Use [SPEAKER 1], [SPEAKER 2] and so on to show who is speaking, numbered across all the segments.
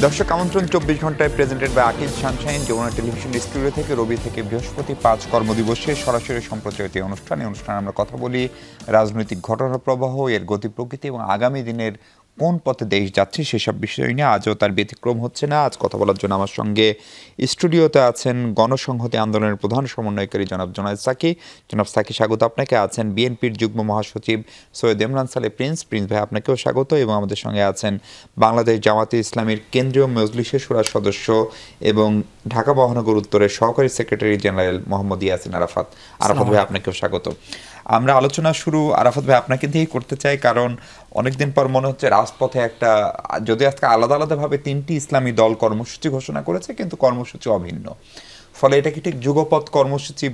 [SPEAKER 1] দর্শক আমন্ত্রণ 24 ঘন্টায় presented by Akij Sunshine Jamuna television studio থেকে রবি থেকে বৃহস্পতি 5 কর্মদিবসে সরাসরি সম্প্রচারিত অনুষ্ঠানে আমরা কথা বলি রাজনৈতিক ঘটনা প্রবাহ, এর গতি প্রকৃতি এবং আগামী দিনের কোন পথে দেশ যাচ্ছে সেসব বিষয় নিয়ে। আজও তার ব্যতিক্রম হচ্ছে না। আজ কথা বলার জন্য আমার সঙ্গে স্টুডিওতে আছেন গণসংহতি আন্দোলনের প্রধান সমন্বয়কারী জনাব জুনায়েদ সাকি। জনাব সাকি, স্বাগত আপনাকে। আছেন বিএনপির যুগ্ম মহাসচিব সৈয়দ ইমরান সালে প্রিন্স ভাই, আপনাকেও স্বাগত। এবং আমাদের সঙ্গে আছেন বাংলাদেশ জামাতে ইসলামীর কেন্দ্রীয় মজলিসের শুরার সদস্য এবং ঢাকা মহানগর উত্তরের সহকারী সেক্রেটারি জেনারেল মোহাম্মদ ইয়াসিন আরাফাত। আরাফাত ভাই, আপনাকেও স্বাগত। আমরা আলোচনা শুরু আরাফাত ভাই আপনাকে দিয়েই করতে চাই, কারণ অনেকদিন পর মনে হচ্ছে রাজপথে একটা, যদি আজকে আলাদা আলাদাভাবে 3টি ইসলামী দল কর্মসূচি ঘোষণা করেছে কিন্তু কর্মসূচি অভিন্ন, ফলে এটা কি ঠিক যুগপৎ কর্মসূচি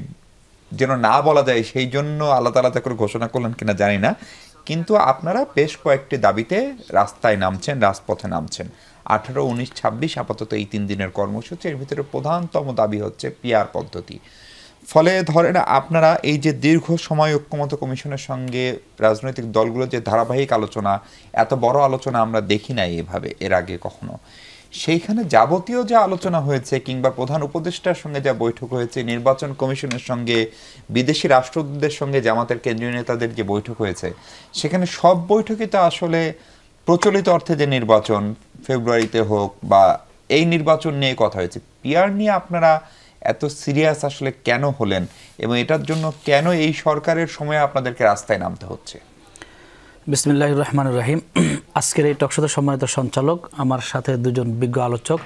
[SPEAKER 1] যেন না বলা যায় সেই জন্য আলাদা আলাদা করে ঘোষণা করলেন কিনা জানি না, কিন্তু আপনারা বেশ কয়েকটি দাবিতে রাস্তায় নামছেন, রাজপথে নামছেন। 18, 19, 26 আপাতত এই 3 দিনের কর্মসূচি। এর ভিতরে প্রধানতম দাবি হচ্ছে পিআর পদ্ধতি। ফলে ধরেন আপনারা এই যে দীর্ঘ সময় ঐক্যমত্য কমিশনের সঙ্গে রাজনৈতিক দলগুলোর যে ধারাবাহিক আলোচনা, এত বড় আলোচনা আমরা দেখি নাই এভাবে এর আগে কখনো। সেইখানে যাবতীয় যে আলোচনা হয়েছে কিংবা প্রধান উপদেষ্টার সঙ্গে যা বৈঠক হয়েছে, নির্বাচন কমিশনের সঙ্গে, বিদেশি রাষ্ট্রদূতদের সঙ্গে জামাতের কেন্দ্রীয় নেতাদের যে বৈঠক হয়েছে, সেখানে সব বৈঠকই তো আসলে প্রচলিত অর্থে যে নির্বাচন ফেব্রুয়ারিতে হোক বা এই নির্বাচন নিয়ে কথা হয়েছে। পিআর নিয়ে আপনারা এত সিরিয়াস আসলে কেন হলেন এবং এটার জন্য কেন এই সরকারের সময় আপনাদেরকে রাস্তায় নামতে হচ্ছে?
[SPEAKER 2] বিসমিল্লাহির রহমানির রহিম। আজকের এই টকশোতে সম্মানিত সঞ্চালক, আমার সাথে দুজন বিজ্ঞ আলোচক,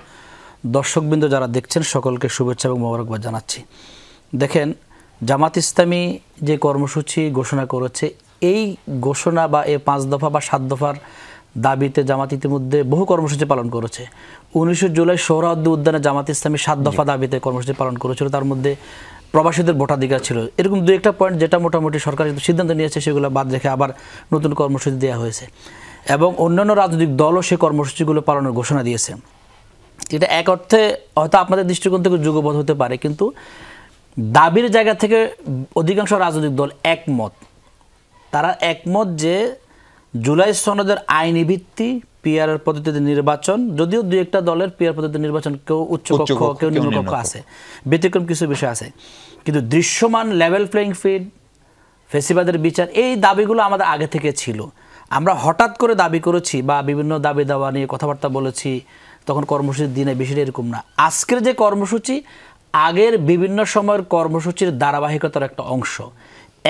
[SPEAKER 2] দর্শকবৃন্দ যারা দেখছেন সকলকে শুভেচ্ছা এবং মোবারকবাদ জানাচ্ছি। দেখেন, জামাত ইসলামী যে কর্মসূচি ঘোষণা করেছে, এই ঘোষণা বা এই 5 দফা বা 7 দফার দাবিতে জামাত ইতিমধ্যে বহু কর্মসূচি পালন করেছে। 19 জুলাই সোহরাওয়ার্দী উদ্যানে জামাত ইসলামী 7 দফা দাবিতে কর্মসূচি পালন করেছিল। তার মধ্যে প্রবাসীদের ভোটাধিকার ছিল। এরকম 2-1টা পয়েন্ট যেটা মোটামুটি সরকার সিদ্ধান্ত নিয়েছে সেগুলো বাদ রেখে আবার নতুন কর্মসূচি দেওয়া হয়েছে এবং অন্যান্য রাজনৈতিক দলও সেই কর্মসূচিগুলো পালনের ঘোষণা দিয়েছে। এটা এক অর্থে হয়তো আপনাদের দৃষ্টিকোণ থেকে যুগপৎ হতে পারে, কিন্তু দাবির জায়গা থেকে অধিকাংশ রাজনৈতিক দল একমত। তারা একমত যে জুলাই সনদের আইনি ভিত্তি পিআর পদ্ধতিতে নির্বাচন, যদিও 2-1টা দলের পিআর পদ্ধতিতে নির্বাচন, কেউ উচ্চকক্ষ কেউ নিম্নকক্ষ আছে, ব্যতিক্রম কিছু বিষয় আছে, কিন্তু দৃশ্যমান লেভেল প্লেইং ফিল্ড, ফেসিবাদের বিচার, এই দাবিগুলো আমাদের আগে থেকে ছিল। আমরা হঠাৎ করে দাবি করেছি বা বিভিন্ন দাবি দাওয়া নিয়ে কথাবার্তা বলেছি, তখন কর্মসূচির দিনে বিষয়টা এরকম না। আজকের যে কর্মসূচি আগের বিভিন্ন সময়ের কর্মসূচির ধারাবাহিকতার একটা অংশ।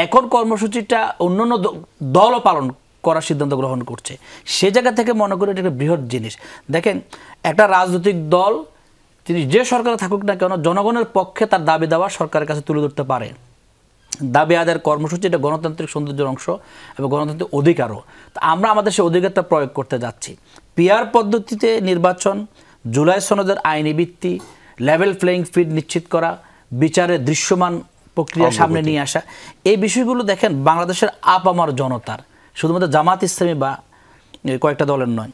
[SPEAKER 2] এখন কর্মসূচিটা অন্যান্য দলও পালন করার সিদ্ধান্ত গ্রহণ করছে। সে জায়গা থেকে মনে করি এটা একটা বৃহৎ জিনিস। দেখেন, একটা রাজনৈতিক দল তিনি যে সরকারে থাকুক না কেন, জনগণের পক্ষে তার দাবি দেওয়া সরকারের কাছে তুলে ধরতে পারে। দাবি আদায়ের কর্মসূচি এটা গণতান্ত্রিক সৌন্দর্যের অংশ এবং গণতান্ত্রিক অধিকারও। তো আমরা আমাদের সেই অধিকারটা প্রয়োগ করতে যাচ্ছি। পিআর পদ্ধতিতে নির্বাচন, জুলাই সনদের আইনি ভিত্তি, লেভেল প্লেইং ফিল্ড নিশ্চিত করা, বিচারের দৃশ্যমান প্রক্রিয়া সামনে নিয়ে আসা, এই বিষয়গুলো দেখেন বাংলাদেশের আপামর জনতার, শুধুমাত্র জামাত ইসলামী বা কয়েকটা দলের নয়,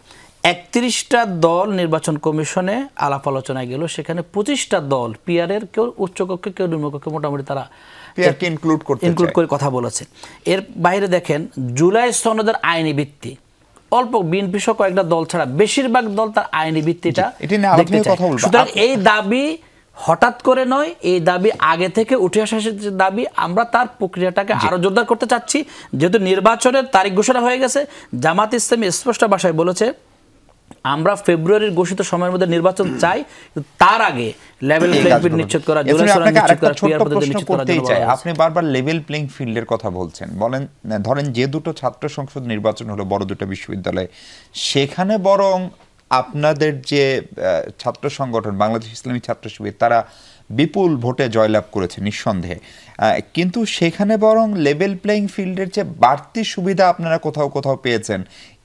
[SPEAKER 2] 31টা দল নির্বাচন কমিশনে আলাপ আলোচনায় গেল। সেখানে 25টা দল পিআরের, কেউ উচ্চকক্ষে কেউ নিম্নকক্ষে, মোটামুটি তারা ইনক্লুড করে কথা বলেছে। এর বাইরে দেখেন, জুলাই সনদের আইনি ভিত্তি অল্প বিএনপি সহ কয়েকটা দল ছাড়া বেশিরভাগ দল তার আইনি ভিত্তিটা দেখতে চায়। সুতরাং এই দাবি হঠাৎ করে নয়, এই দাবি আগে থেকে উঠে আসা যে দাবি, আমরা তার প্রক্রিয়াটাকে আরো জোরদার করতে চাচ্ছি। যেহেতু নির্বাচনের তারিখ ঘোষণা হয়ে গেছে, জামাত ইসলামী স্পষ্ট ভাষায় বলেছে আমরা ফেব্রুয়ারির ঘোষিত সময়ের মধ্যে নির্বাচন চাই, তার আগে লেভেল প্লেইং ফিল্ড নিশ্চিত করা, জুলাই সনদ নিশ্চিত করা, পিআর পদ্ধতি নিশ্চিত করা।
[SPEAKER 1] আপনি বারবার লেভেল প্লেইং ফিল্ডের কথা বলছেন, বলেন ধরেন যে দুটো ছাত্র সংসদ নির্বাচন হলো বড় দুটো বিশ্ববিদ্যালয়ে, সেখানে বরং আপনাদের যে ছাত্র সংগঠন বাংলাদেশ ইসলামী ছাত্র শিবির তারা বিপুল ভোটে জয়লাভ করেছে নিঃসন্দেহে, কিন্তু সেখানে বরং লেভেল প্লেইং ফিল্ডের যে বাড়তি সুবিধা আপনারা কোথাও কোথাও পেয়েছেন,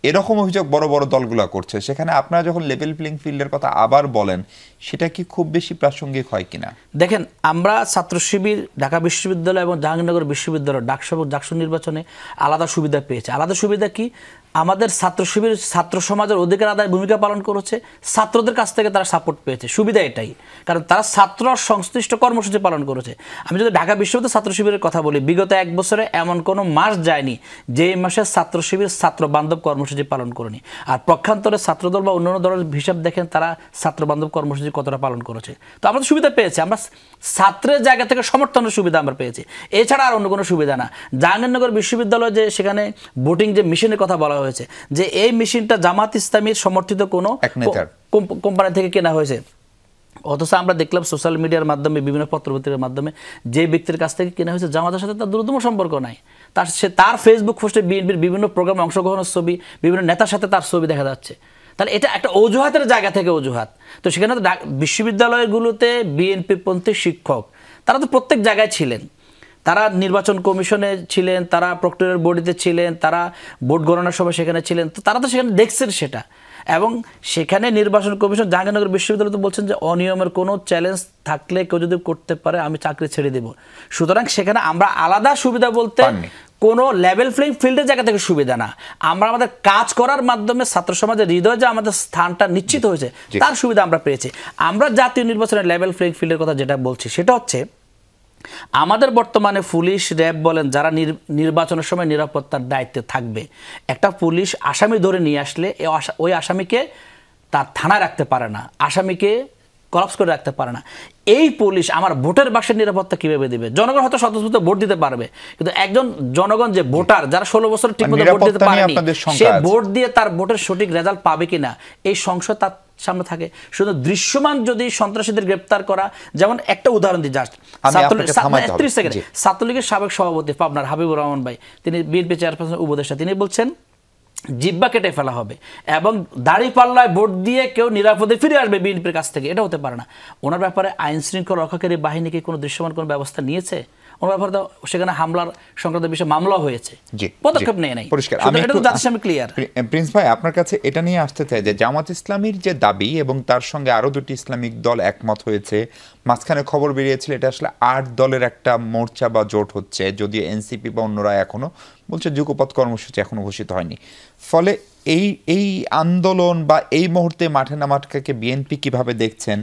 [SPEAKER 1] এরকম অভিযোগ বড় বড় দলগুলো করছে। সেখানে আপনারা যখন লেভেল প্লেইং ফিল্ডের কথা আবার বলেন, সেটা কি খুব বেশি প্রাসঙ্গিক হয় কিনা?
[SPEAKER 2] দেখেন, আমরা ছাত্র শিবির ঢাকা বিশ্ববিদ্যালয় এবং জাহাঙ্গীরনগর বিশ্ববিদ্যালয় ডাকসু এবং জাকসু নির্বাচনে আলাদা সুবিধা পেয়েছে। আলাদা সুবিধা কি? আমাদের ছাত্র শিবির ছাত্র সমাজের অধিকার আদায় ভূমিকা পালন করেছে, ছাত্রদের কাছ থেকে তারা সাপোর্ট পেয়েছে। সুবিধা এটাই, কারণ তারা ছাত্র সংশ্লিষ্ট কর্মসূচি পালন করেছে। আমি যদি ঢাকা বিশ্ববিদ্যালয় শুধু ছাত্র শিবিরের কথা বলি, বিগত 1 বছরে এমন কোনো মাস যায়নি যে মাসে ছাত্র শিবির ছাত্র বান্ধব কর্মসূচি পালন করেনি। আর পক্ষান্তরে ছাত্রদল বা অন্যান্য দলের হিসাব দেখেন তারা ছাত্র বান্ধব কর্মসূচি কতটা পালন করেছে। তো আমরা তো সুবিধা পেয়েছি, আমরা ছাত্রের জায়গা থেকে সমর্থনের সুবিধা আমরা পেয়েছি, এছাড়া আর অন্য কোনো সুবিধা না। জাহাঙ্গীরনগর বিশ্ববিদ্যালয়ে যে সেখানে ভোটিং যে মেশিনের কথা বলা হয়েছে, যে এই মেশিনটা জামাত ইসলামীর সমর্থিত কোনো কোম্পানি থেকে কেনা হয়েছে, অথচ আমরা দেখলাম সোশ্যাল মিডিয়ার মাধ্যমে বিভিন্ন পত্রপত্রিকার মাধ্যমে যে ব্যক্তির কাছ থেকে কেনা হয়েছে জামাতের সাথে তার দ্রুততম সম্পর্ক নাই। তার ফেসবুক পোস্টে বিএনপির বিভিন্ন প্রোগ্রামে অংশগ্রহণের ছবি, বিভিন্ন নেতার সাথে তার ছবি দেখা যাচ্ছে। তাহলে এটা একটা অজুহাতের জায়গা থেকে অজুহাত। তো সেখানে তো বিশ্ববিদ্যালয়গুলোতে বিএনপিপন্থী শিক্ষক তারা তো প্রত্যেক জায়গায় ছিলেন, তারা নির্বাচন কমিশনে ছিলেন, তারা প্রক্টরের বডিতে ছিলেন, তারা ভোট গণনার সময় সেখানে ছিলেন, তো তারা তো সেখানে দেখছেন সেটা। এবং সেখানে নির্বাচন কমিশন জাহাঙ্গীরনগর বিশ্ববিদ্যালয় তো বলছেন যে অনিয়মের কোনো চ্যালেঞ্জ থাকলে কেউ যদি করতে পারে আমি চাকরি ছেড়ে দেব। সুতরাং সেখানে আমরা আলাদা সুবিধা বলতে কোনো লেভেল প্লেইং ফিল্ডের জায়গা থেকে সুবিধা না, আমরা আমাদের কাজ করার মাধ্যমে ছাত্র সমাজের হৃদয়ে যে আমাদের স্থানটা নিশ্চিত হয়েছে তার সুবিধা আমরা পেয়েছি। আমরা জাতীয় নির্বাচনের লেভেল প্লেইং ফিল্ডের কথা যেটা বলছি সেটা হচ্ছে আমাদের বর্তমানে পুলিশ র্যাব বলেন যারা নির্বাচনের সময় নিরাপত্তার দায়িত্বে থাকবে, একটা পুলিশ আসামি ধরে নিয়ে আসলে ওই আসামিকে তার থানায় রাখতে পারে না, আসামিকে কলাপস করে রাখতে পারে না। এই পুলিশ আমার ভোটের বাক্সের নিরাপত্তা কিভাবে দিবে? জনগণ হয়তো স্বতঃস্ফূর্ত ভোট দিতে পারবে, কিন্তু একজন জনগণ যে ভোটার যারা 16 বছর ঠিকমতো ভোট দিতে পারেনি, সে ভোট দিয়ে তার ভোটের সঠিক রেজাল্ট পাবে কিনা এই সংশয় তার সামনে থাকে। শুধু দৃশ্যমান যদি সন্ত্রাসীদের গ্রেপ্তার করা, যেমন একটা উদাহরণ দিই জাস্ট, 30 সেকেন্ড, ছাত্রলীগের সাবেক সভাপতি পাবনার হাবিবুর রহমান ভাই, তিনি বিএনপি চেয়ারপারসনের উপদেষ্টা, তিনি বলছেন জিব্বা কেটে ফেলা হবে এবং দাঁড়িপাল্লায় ভোট দিয়ে কেউ নিরাপদে ফিরে আসবে বিএনপির কাছ থেকে, এটা হতে পারে না। ওনার ব্যাপারে আইন শৃঙ্খলা রক্ষাকারী বাহিনীকে কোনো দৃশ্যমান কোনো ব্যবস্থা নিয়েছে? ওনার ব্যাপারে তো সেখানে হামলার সংক্রান্ত বিষয়ে মামলা হয়েছে, পদক্ষেপ নেয় নাই।
[SPEAKER 1] প্রিন্স ভাই, আপনার কাছে এটা নিয়ে আসতে চাই যে জামাত ইসলামীর যে দাবি এবং তার সঙ্গে আরো দুটি ইসলামিক দল একমত হয়েছে, মাঝখানে খবর বেরিয়েছিল এটা আসলে 8 দলের একটা মোর্চা বা জোট হচ্ছে, যদিও এনসিপি বা অন্যরা এখনো বলছে যুগপৎ কর্মসূচি এখনো ঘোষিত হয়নি। ফলে এই আন্দোলন বা এই মুহূর্তে মাঠে নামাটাকে বিএনপি কিভাবে দেখছেন?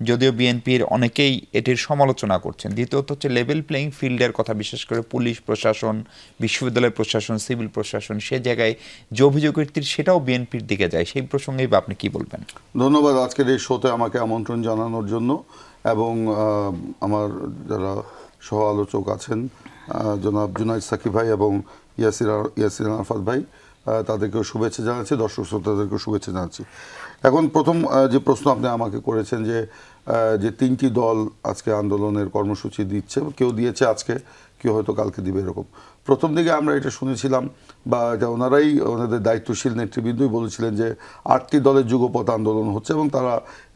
[SPEAKER 1] যদিও বিএনপির অনেকেই এটির সমালোচনা করছেন। দ্বিতীয়ত হচ্ছে লেভেল প্লেইং ফিল্ডের কথা, বিশেষ করে পুলিশ প্রশাসন, বিশ্ববিদ্যালয় প্রশাসন, সিভিল প্রশাসন, সে জায়গায় যে অভিযোগের তীর সেটাও বিএনপির দিকে যায়, সেই প্রসঙ্গেই বা আপনি কি বলবেন?
[SPEAKER 3] ধন্যবাদ আজকের এই শোতে আমাকে আমন্ত্রণ জানানোর জন্য, এবং আমার যারা সহ আলোচক আছেন জনাব জুনাইদ সাকিব ভাই এবং ইয়াসির আরাফাত ভাই, তাদেরকেও শুভেচ্ছা জানাচ্ছি, দর্শক শ্রোতাদেরকেও শুভেচ্ছা জানাচ্ছি। এখন প্রথম যে প্রশ্ন আপনি আমাকে করেছেন যে 3টি দল আজকে আন্দোলনের কর্মসূচি দিচ্ছে, কেউ দিয়েছে আজকে, কেউ হয়তো কালকে দিবে, এরকম প্রথম দিকে আমরা এটা শুনেছিলাম, বা ওনারাই ওনাদের দায়িত্বশীল নেতৃবৃন্দই বলেছিলেন যে 8টি দলের যুগপৎ আন্দোলন হচ্ছে এবং তারা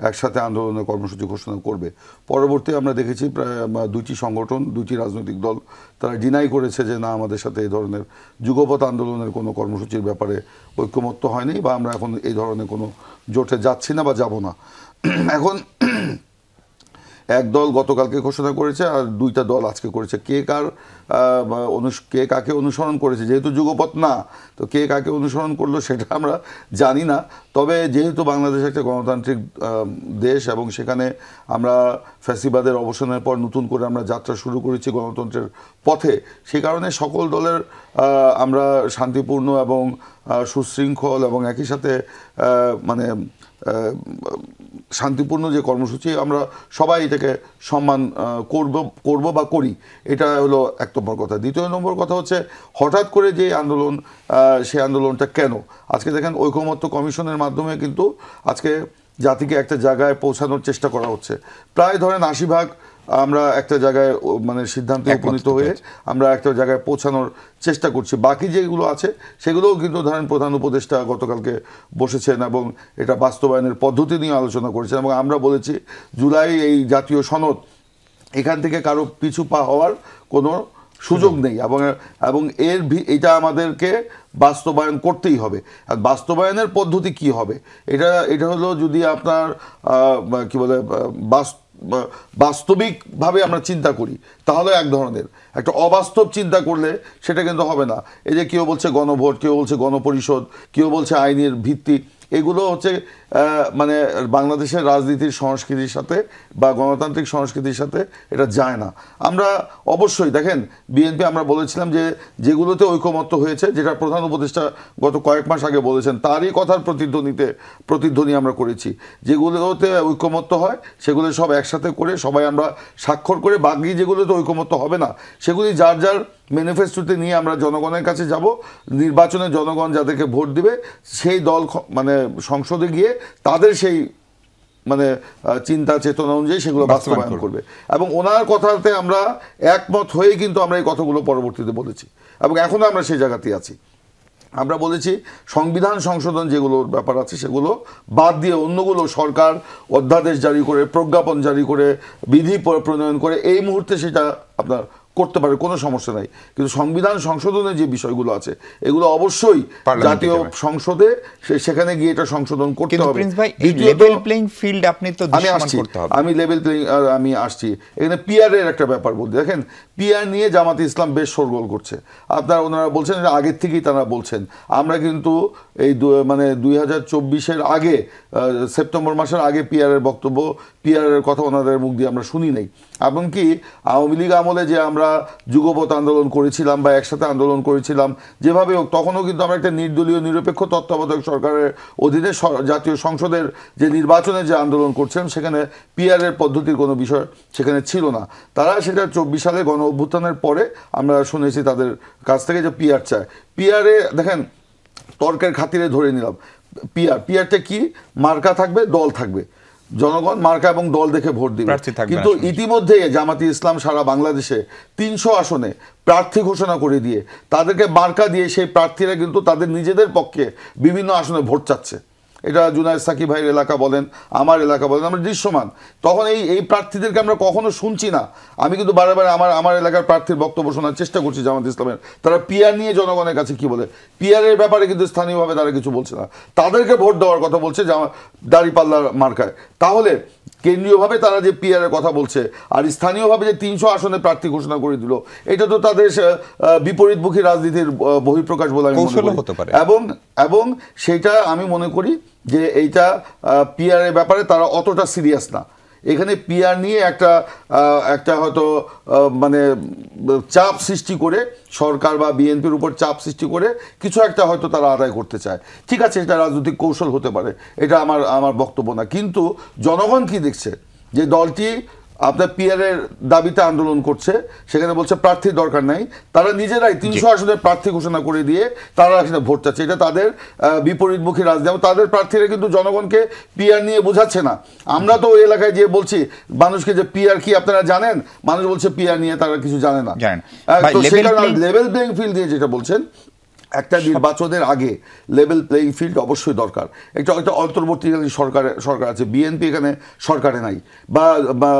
[SPEAKER 3] একসাথে আন্দোলনের কর্মসূচি ঘোষণা করবে। পরবর্তী আমরা দেখেছি প্রায় 2টি সংগঠন, 2টি রাজনৈতিক দল তারা ডিনাই করেছে যে না, আমাদের সাথে এই ধরনের যুগপৎ আন্দোলনের কোনো কর্মসূচির ব্যাপারে ঐক্যমত্য হয়নি, বা আমরা এখন এই ধরনের কোনো জোটে যাচ্ছি না বা যাব না। এখন এক দল গতকালকে ঘোষণা করেছে আর 2টা দল আজকে করেছে। কে কাকে অনুসরণ করেছে, যেহেতু যুগপৎ না, তো কে কাকে অনুসরণ করলো সেটা আমরা জানি না। তবে যেহেতু বাংলাদেশ একটা গণতান্ত্রিক দেশ এবং সেখানে আমরা ফ্যাসিবাদের অবসানের পর নতুন করে আমরা যাত্রা শুরু করেছি গণতন্ত্রের পথে, সেই কারণে সকল দলের আমরা শান্তিপূর্ণ এবং সুশৃঙ্খল এবং একই সাথে মানে শান্তিপূর্ণ যে কর্মসূচি, আমরা সবাই এটাকে সম্মান করব বা করি, এটা হলো 1 নম্বর কথা। 2 নম্বর কথা হচ্ছে হঠাৎ করে যে আন্দোলন, সেই আন্দোলনটা কেন? আজকে দেখেন ঐকমত্য কমিশনের মাধ্যমে কিন্তু আজকে জাতিকে একটা জায়গায় পৌঁছানোর চেষ্টা করা হচ্ছে। প্রায় ধরেন 80% আমরা একটা জায়গায় মানে সিদ্ধান্তে উপনীত হয়ে আমরা একটা জায়গায় পৌঁছানোর চেষ্টা করছি। বাকি যেগুলো আছে সেগুলোও কিন্তু ধরেন প্রধান উপদেষ্টা গতকালকে বসেছেন এবং এটা বাস্তবায়নের পদ্ধতি নিয়ে আলোচনা করেছেন, এবং আমরা বলেছি জুলাই এই জাতীয় সনদ, এখান থেকে কারো পিছু পা হওয়ার কোনো সুযোগ নেই, এবং এটা আমাদেরকে বাস্তবায়ন করতেই হবে। আর বাস্তবায়নের পদ্ধতি কি হবে, এটা হলো যদি আপনার কি বলে বাস্তবিকভাবে আমরা চিন্তা করি তাহলে এক ধরনের, একটা অবাস্তব চিন্তা করলে সেটা কিন্তু হবে না। এই যে কেউ বলছে গণভোট, কেউ বলছে গণপরিষদ, কেউ বলছে আইনের ভিত্তি, এগুলো হচ্ছে মানে বাংলাদেশের রাজনীতির সংস্কৃতির সাথে বা গণতান্ত্রিক সংস্কৃতির সাথে এটা যায় না। আমরা অবশ্যই দেখেন বিএনপি আমরা বলেছিলাম যে যেগুলোতে ঐকমত্য হয়েছে, যেটা প্রধান উপদেষ্টা গত কয়েক মাস আগে বলেছেন তারই কথার প্রতিধ্বনি আমরা করেছি। যেগুলোতে ঐকমত্য হয় সেগুলো সব একসাথে করে সবাই আমরা স্বাক্ষর করে, বাকি যেগুলোতে ঐকমত্য হবে না সেগুলি যার যার ম্যানিফেস্টোতে নিয়ে আমরা জনগণের কাছে যাব। নির্বাচনে জনগণ যাদেরকে ভোট দিবে সেই দল মানে সংসদে গিয়ে তাদের সেই মানে চিন্তা চেতনা অনুযায়ী সেগুলো বাস্তবায়ন করবে। এবং ওনার কথাতে আমরা একমত হয়েই কিন্তু আমরা এই কথাগুলো পরবর্তীতে বলেছি এবং এখনও আমরা সেই জায়গাতেই আছি। আমরা বলেছি সংবিধান সংশোধন যেগুলোর ব্যাপার আছে সেগুলো বাদ দিয়ে অন্যগুলো সরকার অধ্যাদেশ জারি করে, প্রজ্ঞাপন জারি করে, বিধি প্রণয়ন করে এই মুহূর্তে সেটা আপনার করতে পারে, কোনো সমস্যা নাই। কিন্তু সংবিধান সংশোধনের যে বিষয়গুলো আছে এগুলো অবশ্যই জাতীয় সংসদে সেখানে গিয়ে এটা সংশোধন করতে হবে। আমি লেভেল প্লেইং আমি আসছি এখানে পিআর এর একটা ব্যাপার বলতে। দেখেন পিআর নিয়ে জামাতে ইসলাম বেশ শোরগোল করছে। ওনারা বলছেন আগের থেকেই তারা বলছেন আমরা কিন্তু এই মানে 2024-এর আগে সেপ্টেম্বর মাসের আগে পিআর এর বক্তব্য, পিআর এর কথা ওনাদের মুখ দিয়ে আমরা শুনি নাই। এমনকি আওয়ামী লীগ আমলে যে আমরা যুগপৎ আন্দোলন করেছিলাম বা একসাথে আন্দোলন করেছিলাম যেভাবে হোক, তখনও কিন্তু আমরা একটা নির্দলীয় নিরপেক্ষ তত্ত্বাবধায়ক সরকারের অধীনে জাতীয় সংসদের যে নির্বাচনে যে আন্দোলন করছিলাম সেখানে পিআর এর পদ্ধতির কোনো বিষয় সেখানে ছিল না। তারা সেটা 24 সালে গণ অভ্যুত্থানের পরে আমরা শুনেছি তাদের কাছ থেকে যে পিআর চায়। পিআরে দেখেন তর্কের খাতিরে ধরে নিলাম পিআরটা কি, মার্কা থাকবে, দল থাকবে, জনগণ মার্কা এবং দল দেখে ভোট দিবে। কিন্তু ইতিমধ্যে জামাতি ইসলাম সারা বাংলাদেশে 300 আসনে প্রার্থী ঘোষণা করে দিয়ে তাদেরকে মার্কা দিয়ে সেই প্রার্থীরা কিন্তু তাদের নিজেদের পক্ষে বিভিন্ন আসনে ভোট চাচ্ছে। এটা জুনায়েদ সাকিব ভাইয়ের এলাকা বলেন, আমার এলাকা বলেন, আমরা দৃশ্যমান। তখন এই প্রার্থীদেরকে আমরা কখনো শুনছি না। আমি কিন্তু বারে আমার এলাকার প্রার্থীর বক্তব্য শোনার চেষ্টা করছি জামাত ইসলামের। তারা পিআর নিয়ে জনগণের কাছে কি বলে, পিআর এর ব্যাপারে কিন্তু স্থানীয়ভাবে তারা কিছু বলছে না, তাদেরকে ভোট দেওয়ার কথা বলছে দাঁড়িপাল্লার মার্কায়। তাহলে কেন্দ্রীয়ভাবে তারা যে পিআর এর কথা বলছে আর স্থানীয়ভাবে যে 300 আসনে প্রার্থী ঘোষণা করে দিল, এটা তো তাদের বিপরীতমুখী রাজনীতির বহিঃপ্রকাশ বলে আমি মনে করি। এবং সেটা আমি মনে করি যে এইটা পিআর এর ব্যাপারে তারা অতটা সিরিয়াস না। এখানে পিআর নিয়ে একটা হয়তো মানে চাপ সৃষ্টি করে সরকার বা বিএনপির উপর চাপ সৃষ্টি করে কিছু একটা হয়তো তারা আদায় করতে চায়। ঠিক আছে, এটা রাজনৈতিক কৌশল হতে পারে, এটা আমার বক্তব্য না। কিন্তু জনগণ কি দেখছে যে দলটি আপনার পিআর এর দাবিতে আন্দোলন করছে, সেখানে বলছে প্রার্থীর দরকার নাই, তারা নিজেরাই 300 আসনের প্রার্থী ঘোষণা করে দিয়ে তারা এখানে ভোট চাচ্ছে। এটা তাদের বিপরীতমুখী রাজনীতি। তাদের প্রার্থীরা কিন্তু জনগণকে পিআর নিয়ে বোঝাচ্ছে না। আমরা তো ওই এলাকায় যেয়ে বলছি মানুষকে যে পিআর কি আপনারা জানেন, মানুষ বলছে পিআর নিয়ে তারা কিছু জানে না। তো সেই কারণে লেভেল প্লেইং ফিল্ড দিয়ে যেটা বলছেন, একটা নির্বাচনের আগে লেভেল প্লেইং ফিল্ড অবশ্যই দরকার। একটা অন্তর্বর্তীকালীন সরকার আছে, বিএনপি এখানে সরকারে নাই, বা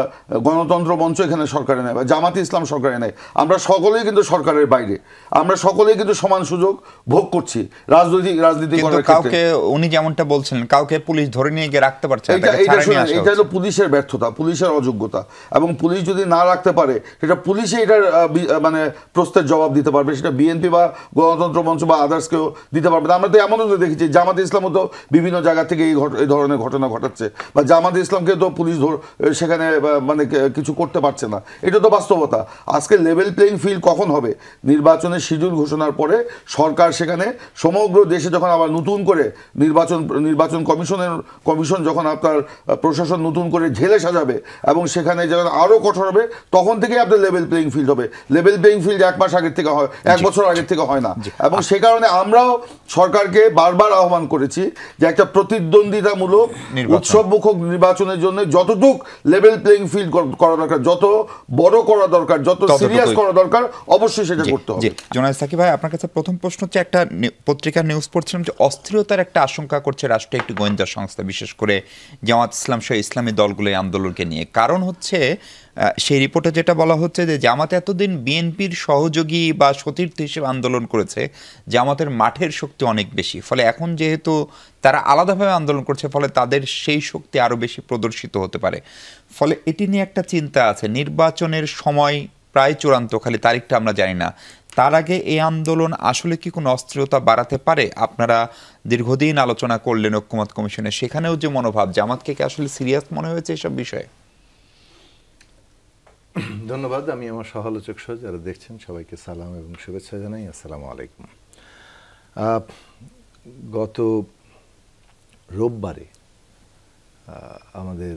[SPEAKER 3] গণতন্ত্র মঞ্চ এখানে সরকারে নাই, বা জামাতে ইসলাম সরকারে নাই। আমরা সকলেই কিন্তু সরকারের বাইরে, আমরা সকলেই কিন্তু সমান সুযোগ ভোগ করছি রাজনীতি করার
[SPEAKER 1] ক্ষেত্রে। উনি যেমনটা বলছেন কাউকে পুলিশ ধরে নিয়ে গিয়ে রাখতে পারছে না,
[SPEAKER 3] এটা হলো পুলিশের ব্যর্থতা, পুলিশের অযোগ্যতা। এবং পুলিশ যদি না রাখতে পারে সেটা পুলিশে এটার মানে প্রশ্নের জবাব দিতে পারবে, সেটা বিএনপি বা গণতন্ত্র মঞ্চ বা আদার্সকেও দিতে পারবে। আমরা তো এমনও দেখেছি জামাতে ইসলামও তো বিভিন্ন জায়গা থেকে এই ধরনের ঘটনা ঘটাচ্ছে, বা জামাতে ইসলামকে তো পুলিশ সেখানে মানে কিছু করতে পারছে না। এটা তো বাস্তবতা। আজকে লেভেল প্লেইং ফিল্ড কখন হবে? নির্বাচনের শিডিউল ঘোষণার পরে সরকার সেখানে সমগ্র দেশে যখন আবার নতুন করে নির্বাচন কমিশন যখন আপনার প্রশাসন নতুন করে ঢেলে সাজাবে এবং সেখানে যখন আরও কঠোর হবে, তখন থেকেই আপনার লেভেল প্লেইং ফিল্ড হবে। লেভেল প্লেইং ফিল্ড 1 মাস আগের থেকে হয়, 1 বছর আগের থেকে হয় না। এবং সে কারণে আমরাও সরকারকে বারবার আহ্বান করেছি যে একটা প্রতিদ্বন্দ্বিতামূলক উৎসবমুখর নির্বাচনের জন্য যতটুক লেভেল প্লেইং ফিল্ড করা দরকার, যত বড় করা দরকার, যত সিরিয়াস করা দরকার, অবশ্যই সেটা করতে হবে।
[SPEAKER 1] জুনায়েদ সাকিব ভাই, আপনার কাছে প্রথম প্রশ্ন হচ্ছে, একটা পত্রিকার নিউজ পড়ছিলাম যে অস্থিরতার একটা আশঙ্কা করছে রাষ্ট্রীয় একটি গোয়েন্দা সংস্থা, বিশেষ করে জামাত ইসলাম সহ ইসলামী দলগুলো এই আন্দোলনকে নিয়ে। কারণ হচ্ছে সেই রিপোর্টে যেটা বলা হচ্ছে যে জামাত এতদিন বিএনপির সহযোগী বা সতীর্থ হিসেবে আন্দোলন করেছে, জামাতের মাঠের শক্তি অনেক বেশি, ফলে এখন যেহেতু তারা আলাদাভাবে আন্দোলন করছে, ফলে তাদের সেই শক্তি আরও বেশি প্রদর্শিত হতে পারে। ফলে এটি নিয়ে একটা চিন্তা আছে। নির্বাচনের সময় প্রায় চূড়ান্ত, খালি তারিখটা আমরা জানি না। তার আগে এই আন্দোলন আসলে কি কোনো অস্থিরতা বাড়াতে পারে? আপনারা দীর্ঘদিন আলোচনা করলেন ঐক্যমত্য কমিশনে, সেখানেও যে মনোভাব, জামাতকে কি আসলে সিরিয়াস মনে হয়েছে এসব বিষয়ে?
[SPEAKER 4] ধন্যবাদ। আমি আমার সহালোচক সহ যারা দেখছেন সবাইকে সালাম এবং শুভেচ্ছা জানাই। আসসালামু আলাইকুম। গত রোববারে আমাদের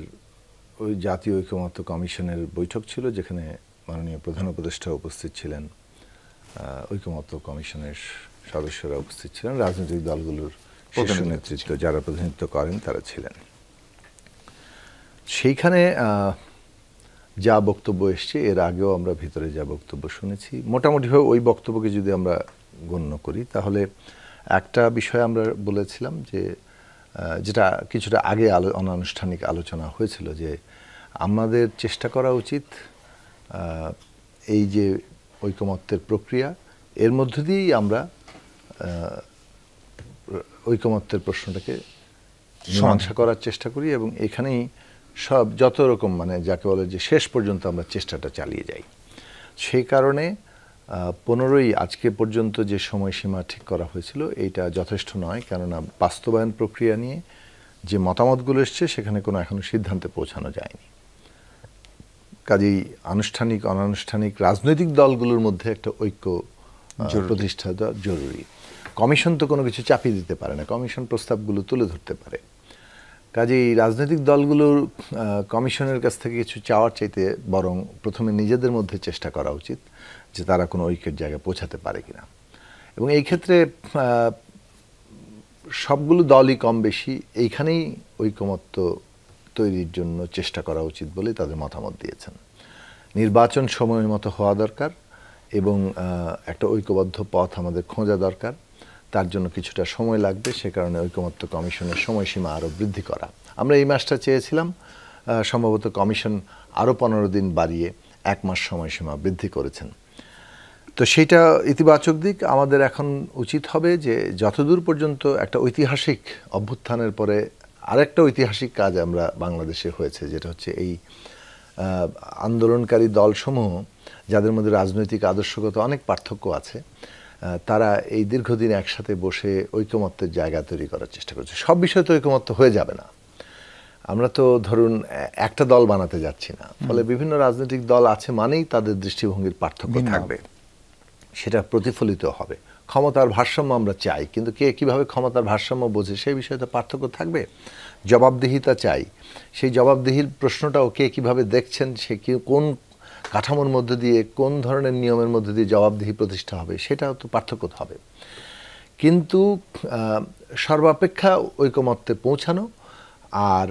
[SPEAKER 4] ওই জাতীয় ঐক্যমত্য কমিশনের বৈঠক ছিল, যেখানে মাননীয় প্রধান উপদেষ্টা উপস্থিত ছিলেন, ঐক্যমত্য কমিশনের সদস্যরা উপস্থিত ছিলেন, রাজনৈতিক দলগুলোর শীর্ষ নেতৃত্ব যারা প্রতিনিধিত্ব করেন তারা ছিলেন। সেইখানে যা বক্তব্য এসছে, এর আগেও আমরা ভিতরে যা বক্তব্য শুনেছি, মোটামুটিভাবে ওই বক্তব্যকে যদি আমরা গণ্য করি, তাহলে একটা বিষয় আমরা বলেছিলাম যে যেটা কিছুটা আগে অনানুষ্ঠানিক আলোচনা হয়েছিল, যে আমাদের চেষ্টা করা উচিত এই যে ঐকমত্যের প্রক্রিয়া, এর মধ্য দিয়েই আমরা ঐকমত্যের প্রশ্নটাকে মীমাংসা করার চেষ্টা করি এবং এখানেই সব যত রকম যাকে বলে যে শেষ পর্যন্ত আমরা চেষ্টাটা চালিয়ে যাই। সেই কারণে 15ই আজকে পর্যন্ত যে সময়সীমা ঠিক করা হয়েছিল এইটা যথেষ্ট নয়, কেননা বাস্তবায়ন প্রক্রিয়া নিয়ে যে মতামতগুলো এসছে সেখানে কোনো এখনো সিদ্ধান্তে পৌঁছানো যায়নি। কাজেই আনুষ্ঠানিক অনানুষ্ঠানিক রাজনৈতিক দলগুলোর মধ্যে একটা ঐক্য প্রতিষ্ঠা জরুরি। কমিশন তো কোনো কিছু চাপিয়ে দিতে পারে না, কমিশন প্রস্তাবগুলো তুলে ধরতে পারে। কাজেই রাজনৈতিক দলগুলোর কমিশনের কাছ থেকে কিছু চাওয়ার চাইতে বরং প্রথমে নিজেদের মধ্যে চেষ্টা করা উচিত যে তারা কোনো ঐক্যের জায়গায় পৌঁছাতে পারে কিনা। এবং এই ক্ষেত্রে সবগুলো দলই কম বেশি এইখানেই ঐকমত্য তৈরির জন্য চেষ্টা করা উচিত বলে তাদের মতামত দিয়েছেন। নির্বাচন সময় মতো হওয়া দরকার এবং একটা ঐক্যবদ্ধ পথ আমাদের খোঁজা দরকার। তার জন্য কিছুটা সময় লাগবে, সে কারণে ঐকমত্য কমিশনের সময়সীমা আরও বৃদ্ধি করা। আমরা এই মাসটা চেয়েছিলাম, সম্ভবত কমিশন আরও 15 দিন বাড়িয়ে 1 মাস সময়সীমা বৃদ্ধি করেছেন। তো সেইটা ইতিবাচক দিক। আমাদের এখন উচিত হবে যে যতদূর পর্যন্ত একটা ঐতিহাসিক অভ্যুত্থানের পরে আরেকটা ঐতিহাসিক কাজ আমরা বাংলাদেশে হয়েছে, যেটা হচ্ছে এই আন্দোলনকারী দলসমূহ যাদের মধ্যে রাজনৈতিক আদর্শগত অনেক পার্থক্য আছে, তারা এই দীর্ঘদিন একসাথে বসে ঐকমত্যের জায়গা তৈরি করার চেষ্টা করছে। সব বিষয়ে তো ঐকমত্য হয়ে যাবে না, আমরা তো ধরুন একটা দল বানাতে যাচ্ছি না। ফলে বিভিন্ন রাজনৈতিক দল আছে মানেই তাদের দৃষ্টিভঙ্গির পার্থক্য থাকবে, সেটা প্রতিফলিত হবে। ক্ষমতার ভারসাম্য আমরা চাই, কিন্তু কে কিভাবে ক্ষমতার ভারসাম্য বোঝে সেই বিষয়ে তো পার্থক্য থাকবে। জবাবদিহিতা চাই, সেই জবাবদিহির প্রশ্নটাও কে কিভাবে দেখছেন, সে কোন কাঠামোর মধ্যে দিয়ে, কোন ধরনের নিয়মের মধ্যে দিয়ে জবাবদিহি প্রতিষ্ঠা হবে, সেটাও তো পার্থক্য হবে। কিন্তু সর্বাপেক্ষা ঐকমত্যে পৌঁছানো আর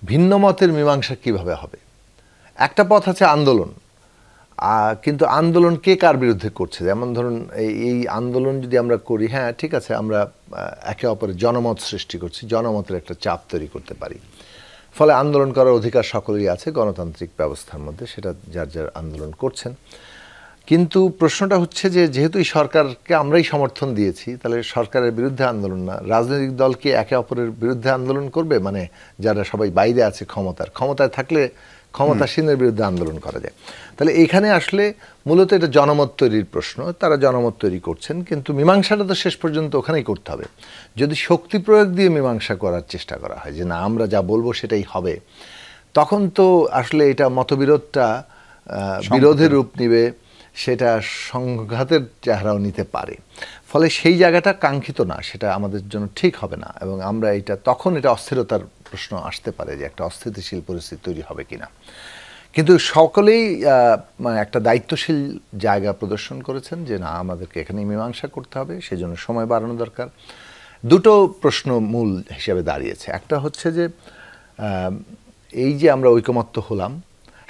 [SPEAKER 4] ভিন্ন মতের মীমাংসা কিভাবে হবে। একটা পথ আছে আন্দোলন, কিন্তু আন্দোলন কে কার বিরুদ্ধে করছে। যেমন ধরুন এই আন্দোলন যদি আমরা করি, হ্যাঁ ঠিক আছে, আমরা একে অপরের জনমত সৃষ্টি করছি, জনমতের একটা চাপ তৈরি করতে পারি, ফলে আন্দোলন করার অধিকার সকলেরই আছে গণতান্ত্রিক ব্যবস্থার মধ্যে, সেটা যার যার আন্দোলন করছেন। কিন্তু প্রশ্নটা হচ্ছে যে যেহেতু এই সরকারকে আমরাই সমর্থন দিয়েছি, তাহলে সরকারের বিরুদ্ধে আন্দোলন না, রাজনৈতিক দলকে একে অপরের বিরুদ্ধে আন্দোলন করবে, যারা সবাই বাইরে আছে ক্ষমতায় থাকলে ক্ষমতাসীনের বিরুদ্ধে আন্দোলন করা যায়। তাহলে এখানে আসলে মূলত এটা জনমত তৈরির প্রশ্ন, তারা জনমত তৈরি করছেন, কিন্তু মীমাংসাটা তো শেষ পর্যন্ত ওখানেই করতে হবে। যদি শক্তি প্রয়োগ দিয়ে মীমাংসা করার চেষ্টা করা হয় যে না আমরা যা বলবো সেটাই হবে, তখন তো আসলে এটা মতবিরোধটা বিরোধের রূপ নিবে, সেটা সংঘাতের চেহারাও নিতে পারে। ফলে সেই জায়গাটা কাঙ্ক্ষিত না, সেটা আমাদের জন্য ঠিক হবে না। এবং আমরা তখন এটা অস্থিরতার প্রশ্ন আসতে পারে যে একটা অস্থিতিশীল পরিস্থিতি তৈরি হবে কিনা। কিন্তু সকলেই একটা দায়িত্বশীল জায়গা প্রদর্শন করেছেন যে না আমাদেরকে এখানে মীমাংসা করতে হবে, সেজন্য সময় বাড়ানো দরকার। দুটো প্রশ্ন মূল হিসেবে দাঁড়িয়েছে। একটা হচ্ছে যে এই যে আমরা ঐকমত্য হলাম,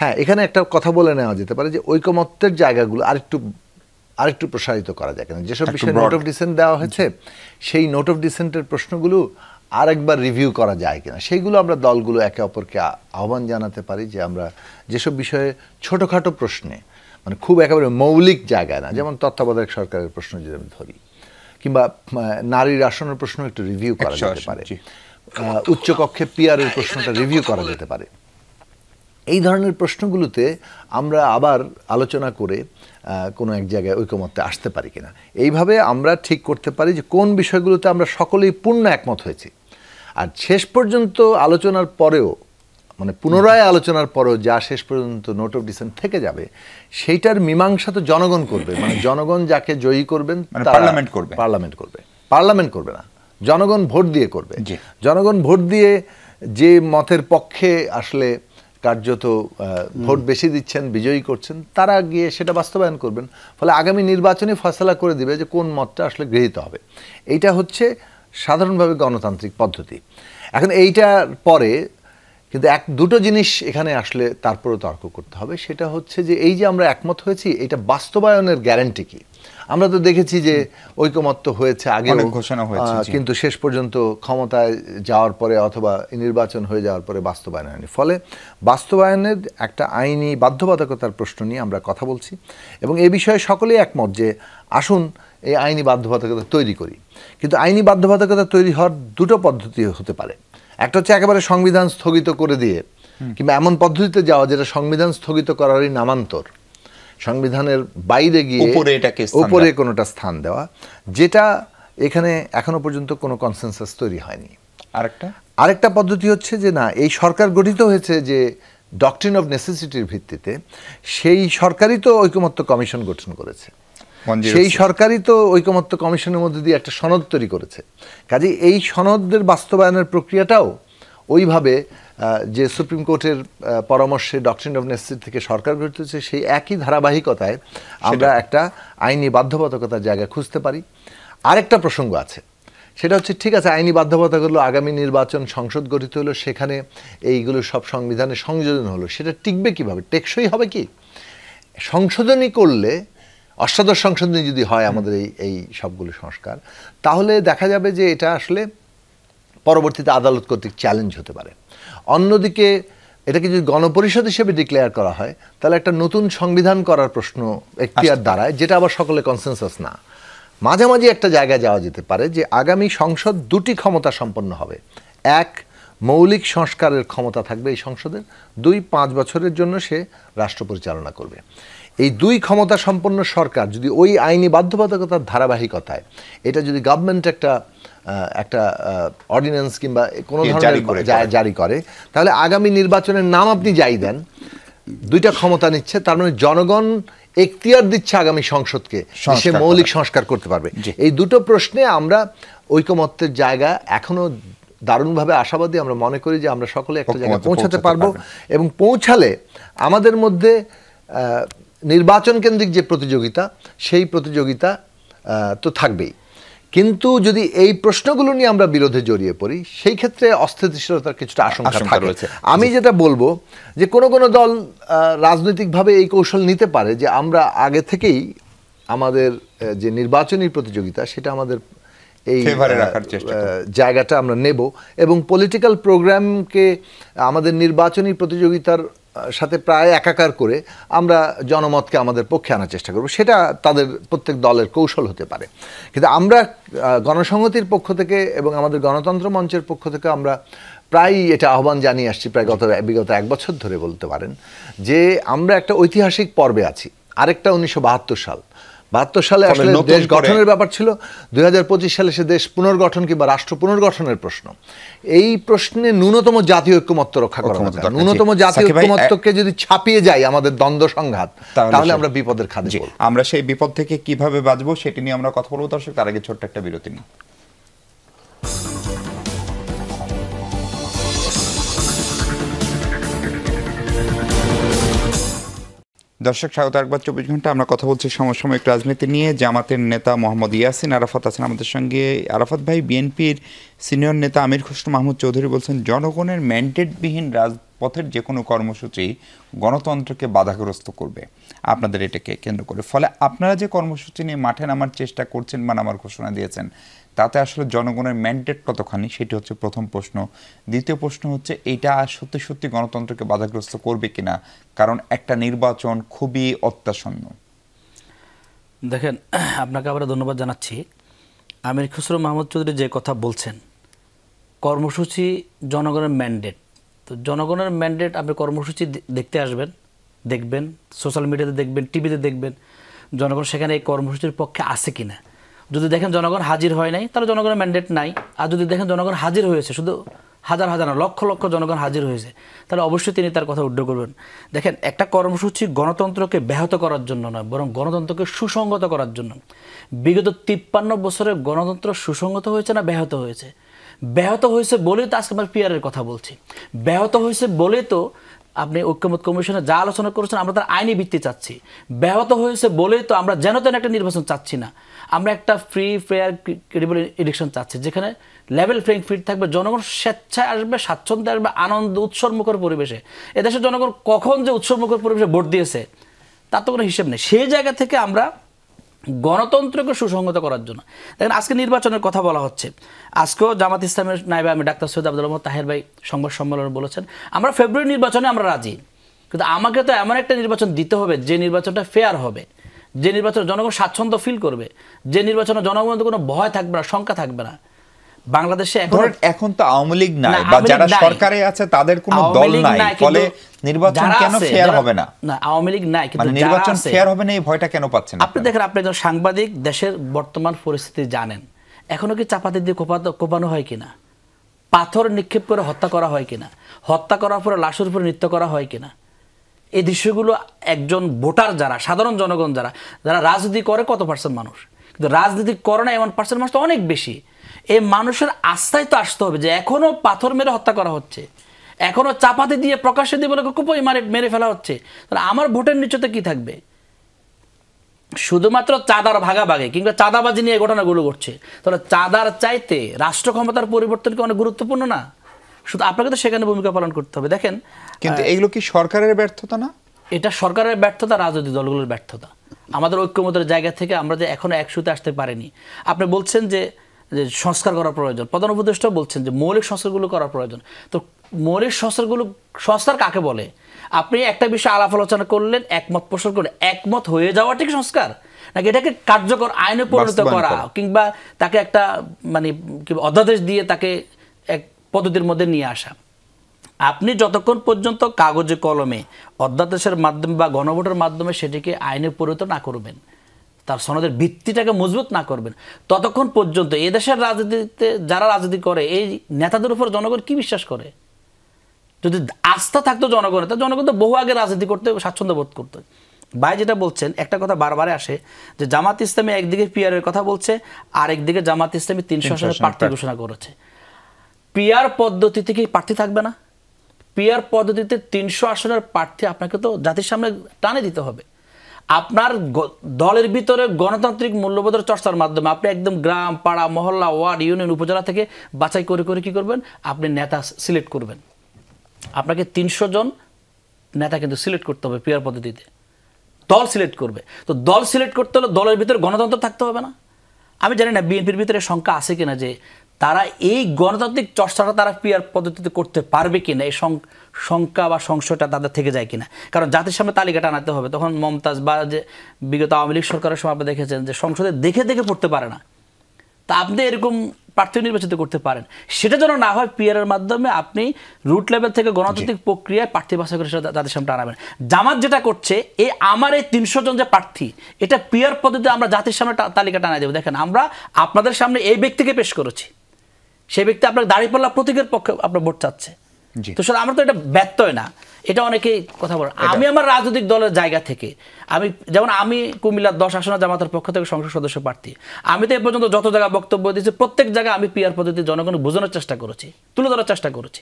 [SPEAKER 4] হ্যাঁ এখানে একটা কথা বলে নেওয়া যেতে পারে যে ঐকমত্যের জায়গাগুলো আরেকটু প্রসারিত করা যায় কিনা। যেসব বিষয়ে নোট অফ ডিসেন্ট দেওয়া হয়েছে, সেই নোট অফ ডিসেন্টের প্রশ্নগুলো আরেকবার রিভিউ করা যায় কিনা, সেইগুলো আমরা দলগুলো একে অপরকে আহ্বান জানাতে পারি যে আমরা যেসব বিষয়ে ছোটোখাটো প্রশ্নে, খুব একেবারে মৌলিক জায়গায় না, যেমন তত্ত্বাবধায়ক সরকারের প্রশ্ন যদি আমি ধরি, কিংবা নারীর আসনের প্রশ্ন একটু রিভিউ করা যেতে পারে, উচ্চকক্ষে পিআরের প্রশ্নটা রিভিউ করা যেতে পারে। এই ধরনের প্রশ্নগুলোতে আমরা আবার আলোচনা করে কোনো এক জায়গায় ঐকমত্যে আসতে পারি কিনা, এইভাবে আমরা ঠিক করতে পারি যে কোন বিষয়গুলোতে আমরা সকলেই পূর্ণ একমত হয়েছি। আর শেষ পর্যন্ত আলোচনার পরেও, মানে পুনরায় আলোচনার পরেও যা শেষ পর্যন্ত নোট অফ ডিসেন্ট থেকে যাবে, সেইটার মীমাংসা তো জনগণ করবে। মানে জনগণ যাকে জয়ী করবেন পার্লামেন্ট করবে না, জনগণ ভোট দিয়ে করবে। জনগণ ভোট দিয়ে যে মতের পক্ষে আসলে কার্যত ভোট বেশি দিচ্ছেন, বিজয়ী করছেন, তারা গিয়ে সেটা বাস্তবায়ন করবেন। ফলে আগামী নির্বাচনে ফয়সালা করে দিবে যে কোন মতটা আসলে গৃহীত হবে। এইটা হচ্ছে সাধারণভাবে গণতান্ত্রিক পদ্ধতি। এখন এইটার পরে কিন্তু দুটো জিনিস এখানে আসলে তারপরে তর্ক করতে হবে। সেটা হচ্ছে যে এই যে আমরা একমত হয়েছি, এটা বাস্তবায়নের গ্যারান্টি কি? আমরা তো দেখেছি যে ঐকমত্য হয়েছে আগেও
[SPEAKER 1] ঘোষণা হয়েছে,
[SPEAKER 4] কিন্তু শেষ পর্যন্ত ক্ষমতায় যাওয়ার পরে অথবা নির্বাচন হয়ে যাওয়ার পরে বাস্তবায়ন হয়নি। ফলে বাস্তবায়নের একটা আইনি বাধ্যবাধকতার প্রশ্ন নিয়ে আমরা কথা বলছি এবং এই বিষয়ে সকলেই একমত যে আসুন এই আইনি বাধ্যবাধকতা তৈরি করি। কিন্তু আইনি বাধ্যবাধকতা তৈরি হওয়ার দুটো পদ্ধতি হতে পারে। একটা হচ্ছে একেবারে সংবিধান স্থগিত করে দিয়ে, কিংবা এমন পদ্ধতিতে যাওয়া যেটা সংবিধান স্থগিত করারই নামান্তর, সংবিধানের বাইরে গিয়ে উপরে কোনোটা স্থান দেওয়া, যেটা এখানে এখনো পর্যন্ত কোনো কনসেনসাস তৈরি হয়নি। আরেকটা পদ্ধতি হচ্ছে যে না, এই সরকার গঠিত হয়েছে যে ডক্ট্রিন অফ নেসেসিটির ভিত্তিতে, সেই সরকারই তো ঐকমত্য কমিশন গঠন করেছে, সেই সরকারই তো ঐকমত্য কমিশনের মধ্যে দিয়ে একটা সনদ তৈরি করেছে। কাজেই এই সনদের বাস্তবায়নের প্রক্রিয়াটাও ওইভাবে যে সুপ্রিম কোর্টের পরামর্শে ডক্ট্রিন অফ নেসেসিটি থেকে সরকার গঠিত হয়েছে, সেই একই ধারাবাহিকতায় আমরা একটা আইনি বাধ্যবাধকতার জায়গা খুঁজতে পারি। আরেকটা প্রসঙ্গ আছে, সেটা হচ্ছে ঠিক আছে, আইনি বাধ্যবাধকতা আগামী নির্বাচন, সংসদ গঠিত হলো, সেখানে এইগুলো সব সংবিধানে সংযোজন হলো, সেটা টিকবে কিভাবে, টেকসই হবে কি? সংশোধনী করলে, অষ্টাদশ সংশোধনী যদি হয় আমাদের এই সবগুলো সংস্কার, তাহলে দেখা যাবে যে এটা আসলে পরবর্তীতে আদালত কর্তৃক চ্যালেঞ্জ হতে পারে। অন্যদিকে এটাকে যদি গণপরিষদ হিসেবে ডিক্লেয়ার করা হয়, তাহলে একটা নতুন সংবিধান করার প্রশ্ন এখতিয়ার দাঁড়ায়, যেটা আবার সকলে কনসেনসাস না। মাঝামাঝি একটা জায়গায় যাওয়া যেতে পারে যে আগামী সংসদ দুটি ক্ষমতা সম্পন্ন হবে। এক, মৌলিক সংস্কারের ক্ষমতা থাকবে এই সংসদের। দুই, 5 বছরের জন্য সে রাষ্ট্র পরিচালনা করবে। এই দুই ক্ষমতা সম্পন্ন সরকার যদি ওই আইনি বাধ্যবাধকতার ধারাবাহিকতায় এটা যদি গভর্নমেন্ট একটা অর্ডিন্যান্স কিংবা কোনো ধরনের জারি করে, তাহলে আগামী নির্বাচনের নাম আপনি যাই দেন, দুইটা ক্ষমতা নিচ্ছে, তার মানে জনগণ এখতিয়ার দিচ্ছে আগামী সংসদকে, সে মৌলিক সংস্কার করতে পারবে। এই দুটো প্রশ্নে আমরা ঐকমত্যের জায়গা এখনো দারুণভাবে আশাবাদী। আমরা মনে করি যে আমরা সকলে একটা জায়গায় পৌঁছাতে পারবো, এবং পৌঁছালে আমাদের মধ্যে নির্বাচন কেন্দ্রিক যে প্রতিযোগিতা, সেই প্রতিযোগিতা তো থাকবেই। কিন্তু যদি এই প্রশ্নগুলো নিয়ে আমরা বিরোধে জড়িয়ে পড়ি, সেই ক্ষেত্রে অস্থিতিশীলতার কিছুটা আশঙ্কা থাকে। আমি যেটা বলবো যে কোনো কোনো দল রাজনৈতিকভাবে এই কৌশল নিতে পারে যে আমরা আগে থেকেই আমাদের যে নির্বাচনী প্রতিযোগিতা, সেটা আমাদের এই জায়গাটা আমরা নেব এবং পলিটিক্যাল প্রোগ্রামকে আমাদের নির্বাচনী প্রতিযোগিতার সাথে প্রায় একাকার করে আমরা জনমতকে আমাদের পক্ষে আনার চেষ্টা করব। সেটা তাদের প্রত্যেক দলের কৌশল হতে পারে। কিন্তু আমরা গণসংহতির পক্ষ থেকে এবং আমাদের গণতন্ত্র মঞ্চের পক্ষ থেকে আমরা প্রায়ই এটা আহ্বান জানিয়ে আসছি, প্রায় বিগত 1 বছর ধরে বলতে পারেন, যে আমরা একটা ঐতিহাসিক পর্বে আছি। আরেকটা 1972 সাল, 72 সালে আসলে দেশ গঠনের ব্যাপার ছিল, 2025 সালে সে দেশ পুনর্গঠন কিংবা রাষ্ট্র পুনর্গঠনের প্রশ্ন। এই প্রশ্নে ন্যূনতম জাতীয় ঐক্যমত্য রক্ষা করা দরকার। ন্যূনতম জাতীয় ঐক্যমত্যকে যদি ছাপিয়ে যায় আমাদের দ্বন্দ্ব সংঘাত, তাহলে আমরা বিপদের খাদে পড়ব।
[SPEAKER 1] আমরা সেই বিপদ থেকে কিভাবে বাঁচবো সেটি নিয়ে আমরা কথা বলবো। দর্শক, তার আগে ছোট্ট একটা বিরতি নিই। দর্শক, স্বাগত একবার 24 ঘন্টা। আমরা কথা বলছি সমসাময়িক রাজনীতি নিয়ে। জামাতের নেতা মোহাম্মদ ইয়াসিন আরাফাত আছেন আমাদের সঙ্গে। আরাফাত ভাই, বিএনপির সিনিয়র নেতা আমির খসরু মাহমুদ চৌধুরী বলছেন জনগণের ম্যান্ডেটবিহীন রাজপথের যে কোনো কর্মসূচি গণতন্ত্রকে বাধাগ্রস্ত করবে আপনাদের এটাকে কেন্দ্র করে। ফলে আপনারা যে কর্মসূচি নিয়ে মাঠে নামার চেষ্টা করছেন বা নামার ঘোষণা দিয়েছেন, তাতে আসলে জনগণের ম্যান্ডেট কতখানি, সেটি হচ্ছে প্রথম প্রশ্ন। দ্বিতীয় প্রশ্ন হচ্ছে এইটা সত্যি সত্যি গণতন্ত্রকে বাধাগ্রস্ত করবে কিনা, কারণ একটা নির্বাচন খুবই অত্যাসন্ন।
[SPEAKER 2] দেখেন, আপনাকে আবার ধন্যবাদ জানাচ্ছি। আমির খসরু মাহমুদ চৌধুরী যে কথা বলছেন, কর্মসূচি জনগণের ম্যান্ডেট, তো জনগণের ম্যান্ডেট আপনি কর্মসূচি দেখতে আসবেন, দেখবেন, সোশ্যাল মিডিয়াতে দেখবেন, টিভিতে দেখবেন জনগণ সেখানে এই কর্মসূচির পক্ষে আছে কিনা। যদি দেখেন জনগণ হাজির হয় নাই, তাহলে জনগণের ম্যান্ডেট নাই। আর যদি দেখেন জনগণ হাজির হয়েছে, শুধু হাজার হাজার না, লক্ষ লক্ষ জনগণ হাজির হয়েছে, তাহলে অবশ্যই তিনি তার কথা উল্লেখ করবেন। দেখেন, একটা কর্মসূচি গণতন্ত্রকে ব্যাহত করার জন্য নয়, বরং গণতন্ত্রকে সুসংগত করার জন্য। বিগত 53 বছরে গণতন্ত্র সুসংগত হয়েছে না ব্যাহত হয়েছে? ব্যাহত হয়েছে বলেই তো আজকে আমরা পিআরের কথা বলছি। ব্যাহত হয়েছে বলেই তো আপনি ঐক্যমত কমিশনে যা আলোচনা করেছেন আমরা তার আইনি ভিত্তি চাচ্ছি। ব্যাহত হয়েছে বলেই তো আমরা যেন তেন একটা নির্বাচন চাচ্ছি না, আমরা একটা ফ্রি ফেয়ার ক্রেডিবল ইলেকশন চাচ্ছি, যেখানে লেভেল প্লেইং ফিল্ড থাকবে, জনগণ স্বেচ্ছায় আসবে, স্বাচ্ছন্দ্যে আসবে, আনন্দ উৎসবমুখর পরিবেশে। এদেশের জনগণ কখন যে উৎসবমুখর পরিবেশে ভোট দিয়েছে তার তো কোনো হিসেব নেই। সেই জায়গা থেকে আমরা গণতন্ত্রকে সুসংগত করার জন্য দেখেন আজকে নির্বাচনের কথা বলা হচ্ছে। আজকেও জামাত ইসলামের নায়েবে আমি ডাক্তার সৈয়দ আব্দুল মোহাম্মদ তাহের ভাই সংবাদ সম্মেলনে বলেছেন আমরা ফেব্রুয়ারি নির্বাচনে আমরা রাজি, কিন্তু আমাকে তো এমন একটা নির্বাচন দিতে হবে যে নির্বাচনটা ফেয়ার হবে, যে নির্বাচনে জনগণ স্বাচ্ছন্দ্য ফিল করবে, যে নির্বাচনে জনগণের কোনো ভয় থাকবে না, শঙ্কা থাকবে না। বাংলাদেশে
[SPEAKER 1] এখন তো আওয়ামী লীগ নাই বা যারা সরকারে আছে তাদের কোনো দল নাই, ফলে নির্বাচন কেন ফেয়ার হবে না?
[SPEAKER 2] না, আওয়ামী লীগ নাই, কিন্তু
[SPEAKER 1] নির্বাচন ফেয়ার হবে না এই ভয়টা কেন পাচ্ছেন
[SPEAKER 2] আপনি? দেখেন, আপনি একজন সাংবাদিক, দেশের বর্তমান পরিস্থিতি জানেন। এখনো কি চাপাতি দিয়ে কোপানো হয় কিনা, পাথর নিক্ষেপ করে হত্যা করা হয় কিনা, হত্যা করার পরে লাশের উপরে নৃত্য করা হয় কিনা, এই দৃশ্যগুলো একজন ভোটার যারা, সাধারণ জনগণ যারা রাজনীতি করে কত পার্সেন্ট মানুষ, কিন্তু রাজনীতি করে না 1% মানুষ তো অনেক বেশি। এই মানুষের আস্থায় তো আসতে হবে যে এখনো পাথর মেরে হত্যা করা হচ্ছে, এখনো চাপাতি দিয়ে প্রকাশ্যে দিয়ে বলে কুপই মেরে ফেলা হচ্ছে, তাহলে আমার ভোটের নিশ্চয়তা কি থাকবে? শুধুমাত্র চাঁদার ভাগাভাগি কিংবা চাঁদাবাজি নিয়ে ঘটনাগুলো ঘটছে, তাহলে চাঁদার চাইতে রাষ্ট্র ক্ষমতার পরিবর্তন কি অনেক গুরুত্বপূর্ণ না? শুধু আপনাকে তো সেখানে ভূমিকা পালন করতে হবে। দেখেন,
[SPEAKER 1] কিন্তু এগুলো কি সরকারের ব্যর্থতা না?
[SPEAKER 2] এটা সরকারের ব্যর্থতা, রাজনৈতিক দলগুলোর ব্যর্থতা। আমাদের ঐক্যমতের জায়গা থেকে আমরা যে এখনো একসুতে আসতে পারিনি। আপনি বলছেন যে সংস্কার করা প্রয়োজন, প্রধান উপদেষ্টাও বলছেন যে মৌলিক সংস্কারগুলো করা প্রয়োজন। তো মৌলিক সংস্কার কাকে বলে? আপনি একটা বিষয়ে আলাপ আলোচনা করলেন, একমত পোষণ করলেন, একমত হয়ে যাওয়াটা কি সংস্কার? নাকি এটাকে কার্যকর আইনে পরিণত করা কিংবা তাকে একটা মানে অধ্যাদেশ দিয়ে তাকে এক পদ্ধতির মধ্যে নিয়ে আসা? আপনি যতক্ষণ পর্যন্ত কাগজে কলমে অধ্যাদেশের মাধ্যমে বা গণভোটের মাধ্যমে সেটিকে আইনে পরিণত না করবেন, তার সনদের ভিত্তিটাকে মজবুত না করবেন, ততক্ষণ পর্যন্ত এদেশের রাজনীতিতে যারা রাজনীতি করে এই নেতাদের উপর জনগণ কি বিশ্বাস করে? যদি আস্থা থাকতো জনগণের, তা জনগণ তো বহু আগে রাজনীতি করতে স্বাচ্ছন্দ্য বোধ করতো। ভাই যেটা বলছেন, একটা কথা বারবারে আসে যে জামাত ইসলামী একদিকে পিআরের কথা বলছে, আর একদিকে জামাত ইসলামী 300 আসনের প্রার্থী ঘোষণা করেছে। পিআর পদ্ধতিতে কি প্রার্থী থাকবে না? পিআর পদ্ধতিতে 300 আসনের প্রার্থী আপনাকে তো জাতির সামনে টানে দিতে হবে। আপনার দলের ভিতরে গণতান্ত্রিক মূল্যবোধের চর্চার মাধ্যমে আপনি একদম গ্রাম, পাড়া, মহল্লা, ওয়ার্ড, ইউনিয়ন, উপজেলা থেকে বাছাই করে করে কি করবেন? আপনি নেতা সিলেক্ট করবেন। আপনাকে 300 জন নেতা কিন্তু সিলেক্ট করতে হবে পিআর পদ্ধতিতে। দল সিলেক্ট করবে, তো দল সিলেক্ট করতে হলে দলের ভিতরে গণতন্ত্র থাকতে হবে না? আমি জানি না বিএনপির ভিতরে সংখ্যা আছে কিনা যে তারা এই গণতান্ত্রিক চর্চাটা তারা পিআর পদ্ধতিতে করতে পারবে কিনা, এই সংখ্যা বা সংশয়টা তাদের থেকে যায় কিনা। কারণ জাতির সামনে তালিকাটা আনাতে হবে। তখন মমতাজ বা যে বিগত আওয়ামী লীগ সরকারের সময় আপনি দেখেছেন যে সংসদে দেখে দেখে পড়তে পারে না, তা আপনি এরকম প্রার্থী নির্বাচিত করতে পারেন। সেটা যেন না হয়, পিআরের মাধ্যমে আপনি রুট লেভেল থেকে গণতান্ত্রিক প্রক্রিয়ায় প্রার্থী বাছাই করে সেটা তাদের সামনে আনাবেন। জামাত যেটা করছে, এই আমার এই 300 জন যে প্রার্থী, এটা পিআর পদ্ধতিতে আমরা জাতির সামনে তালিকাটা আনাই দেবো। দেখেন, আমরা আপনাদের সামনে এই ব্যক্তিকে পেশ করেছি, সেই ব্যক্তি আপনার দাঁড়িপাল্লা প্রতীকের পক্ষে আপনার ভোট চাচ্ছে। তো সেটা আমরা তো এটা ব্যত্যয় না, এটা অনেকেই কথা বলে। আমি আমার রাজনৈতিক দলের জায়গা থেকে যেমন আমি কুমিল্লার 10 আসনে জামাতের পক্ষ থেকে সংসদ সদস্য প্রার্থী, আমি তো এ পর্যন্ত যত জায়গায় বক্তব্য দিয়েছি প্রত্যেক জায়গায় আমি পিআর পদ্ধতি জনগণকে বোঝানোর চেষ্টা করেছি, তুলে ধরার চেষ্টা করেছি।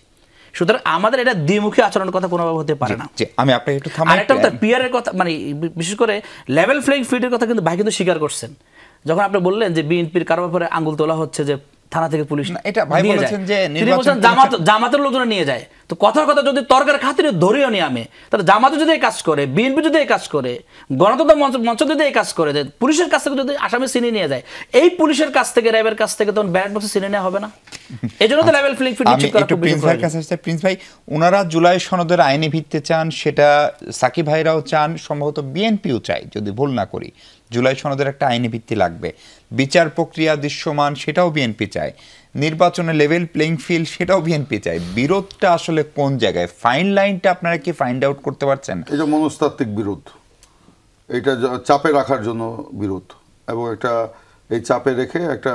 [SPEAKER 2] সুতরাং আমাদের এটা দ্বিমুখী আচরণের কথা কোনোভাবে হতে পারে না।
[SPEAKER 1] আমি আপনাকে একটু থামাই।
[SPEAKER 2] আরেকটা কথা, পিআর এর কথা মানে বিশেষ করে লেভেল প্লেইং ফিল্ডের কথা কিন্তু ভাই কিন্তু স্বীকার করছেন। যখন আপনি বললেন যে বিএনপির কারো ব্যাপারে আঙুল তোলা হচ্ছে যে থানা থেকে পুলিশ
[SPEAKER 1] এটা ভাই বলেছেন যে
[SPEAKER 2] জামাতের লোকজন নিয়ে যায়, তো কথার কথা যদি তর্কের খাতিরে ধরেও নিয়ে আমি, তাহলে জামাতে যদি এই কাজ করে, বিএনপি যদি এই কাজ করে, গণতন্ত্র মঞ্চ যদি এই কাজ করে, পুলিশের কাছ থেকে যদি আসামি চিনে নিয়ে যায়, এই পুলিশের কাছ থেকে র্যাবের কাছ থেকে তখন ব্যালট বক্সে চিনে নেওয়া হবে না? এই জন্য তো লেভেল প্লেইং ফিল্ড নিশ্চিত করা খুব বেশি প্রয়োজন।
[SPEAKER 1] প্রিন্স ভাই, ওনারা জুলাই সনদের আইনি ভিত্তি চান, সেটা সাকিব ভাইরাও চান, সম্ভবত বিএনপিও চায় যদি ভুল না করি। জুলাই সনদের একটা আইনি ভিত্তি লাগবে, বিচার প্রক্রিয়া দৃশ্যমান সেটাও বিএনপি চায়, নির্বাচনে লেভেল প্লেইং ফিল্ড সেটাও বিএনপি চায়। বিরোধটা আসলে কোন জায়গায়? ফাইন লাইনটা আপনারা কি ফাইন্ড আউট করতে পারছেন?
[SPEAKER 3] এটা মনস্তাত্ত্বিক বিরোধ, এটা চাপে রাখার জন্য বিরোধ, এবং একটা এই চাপে রেখে একটা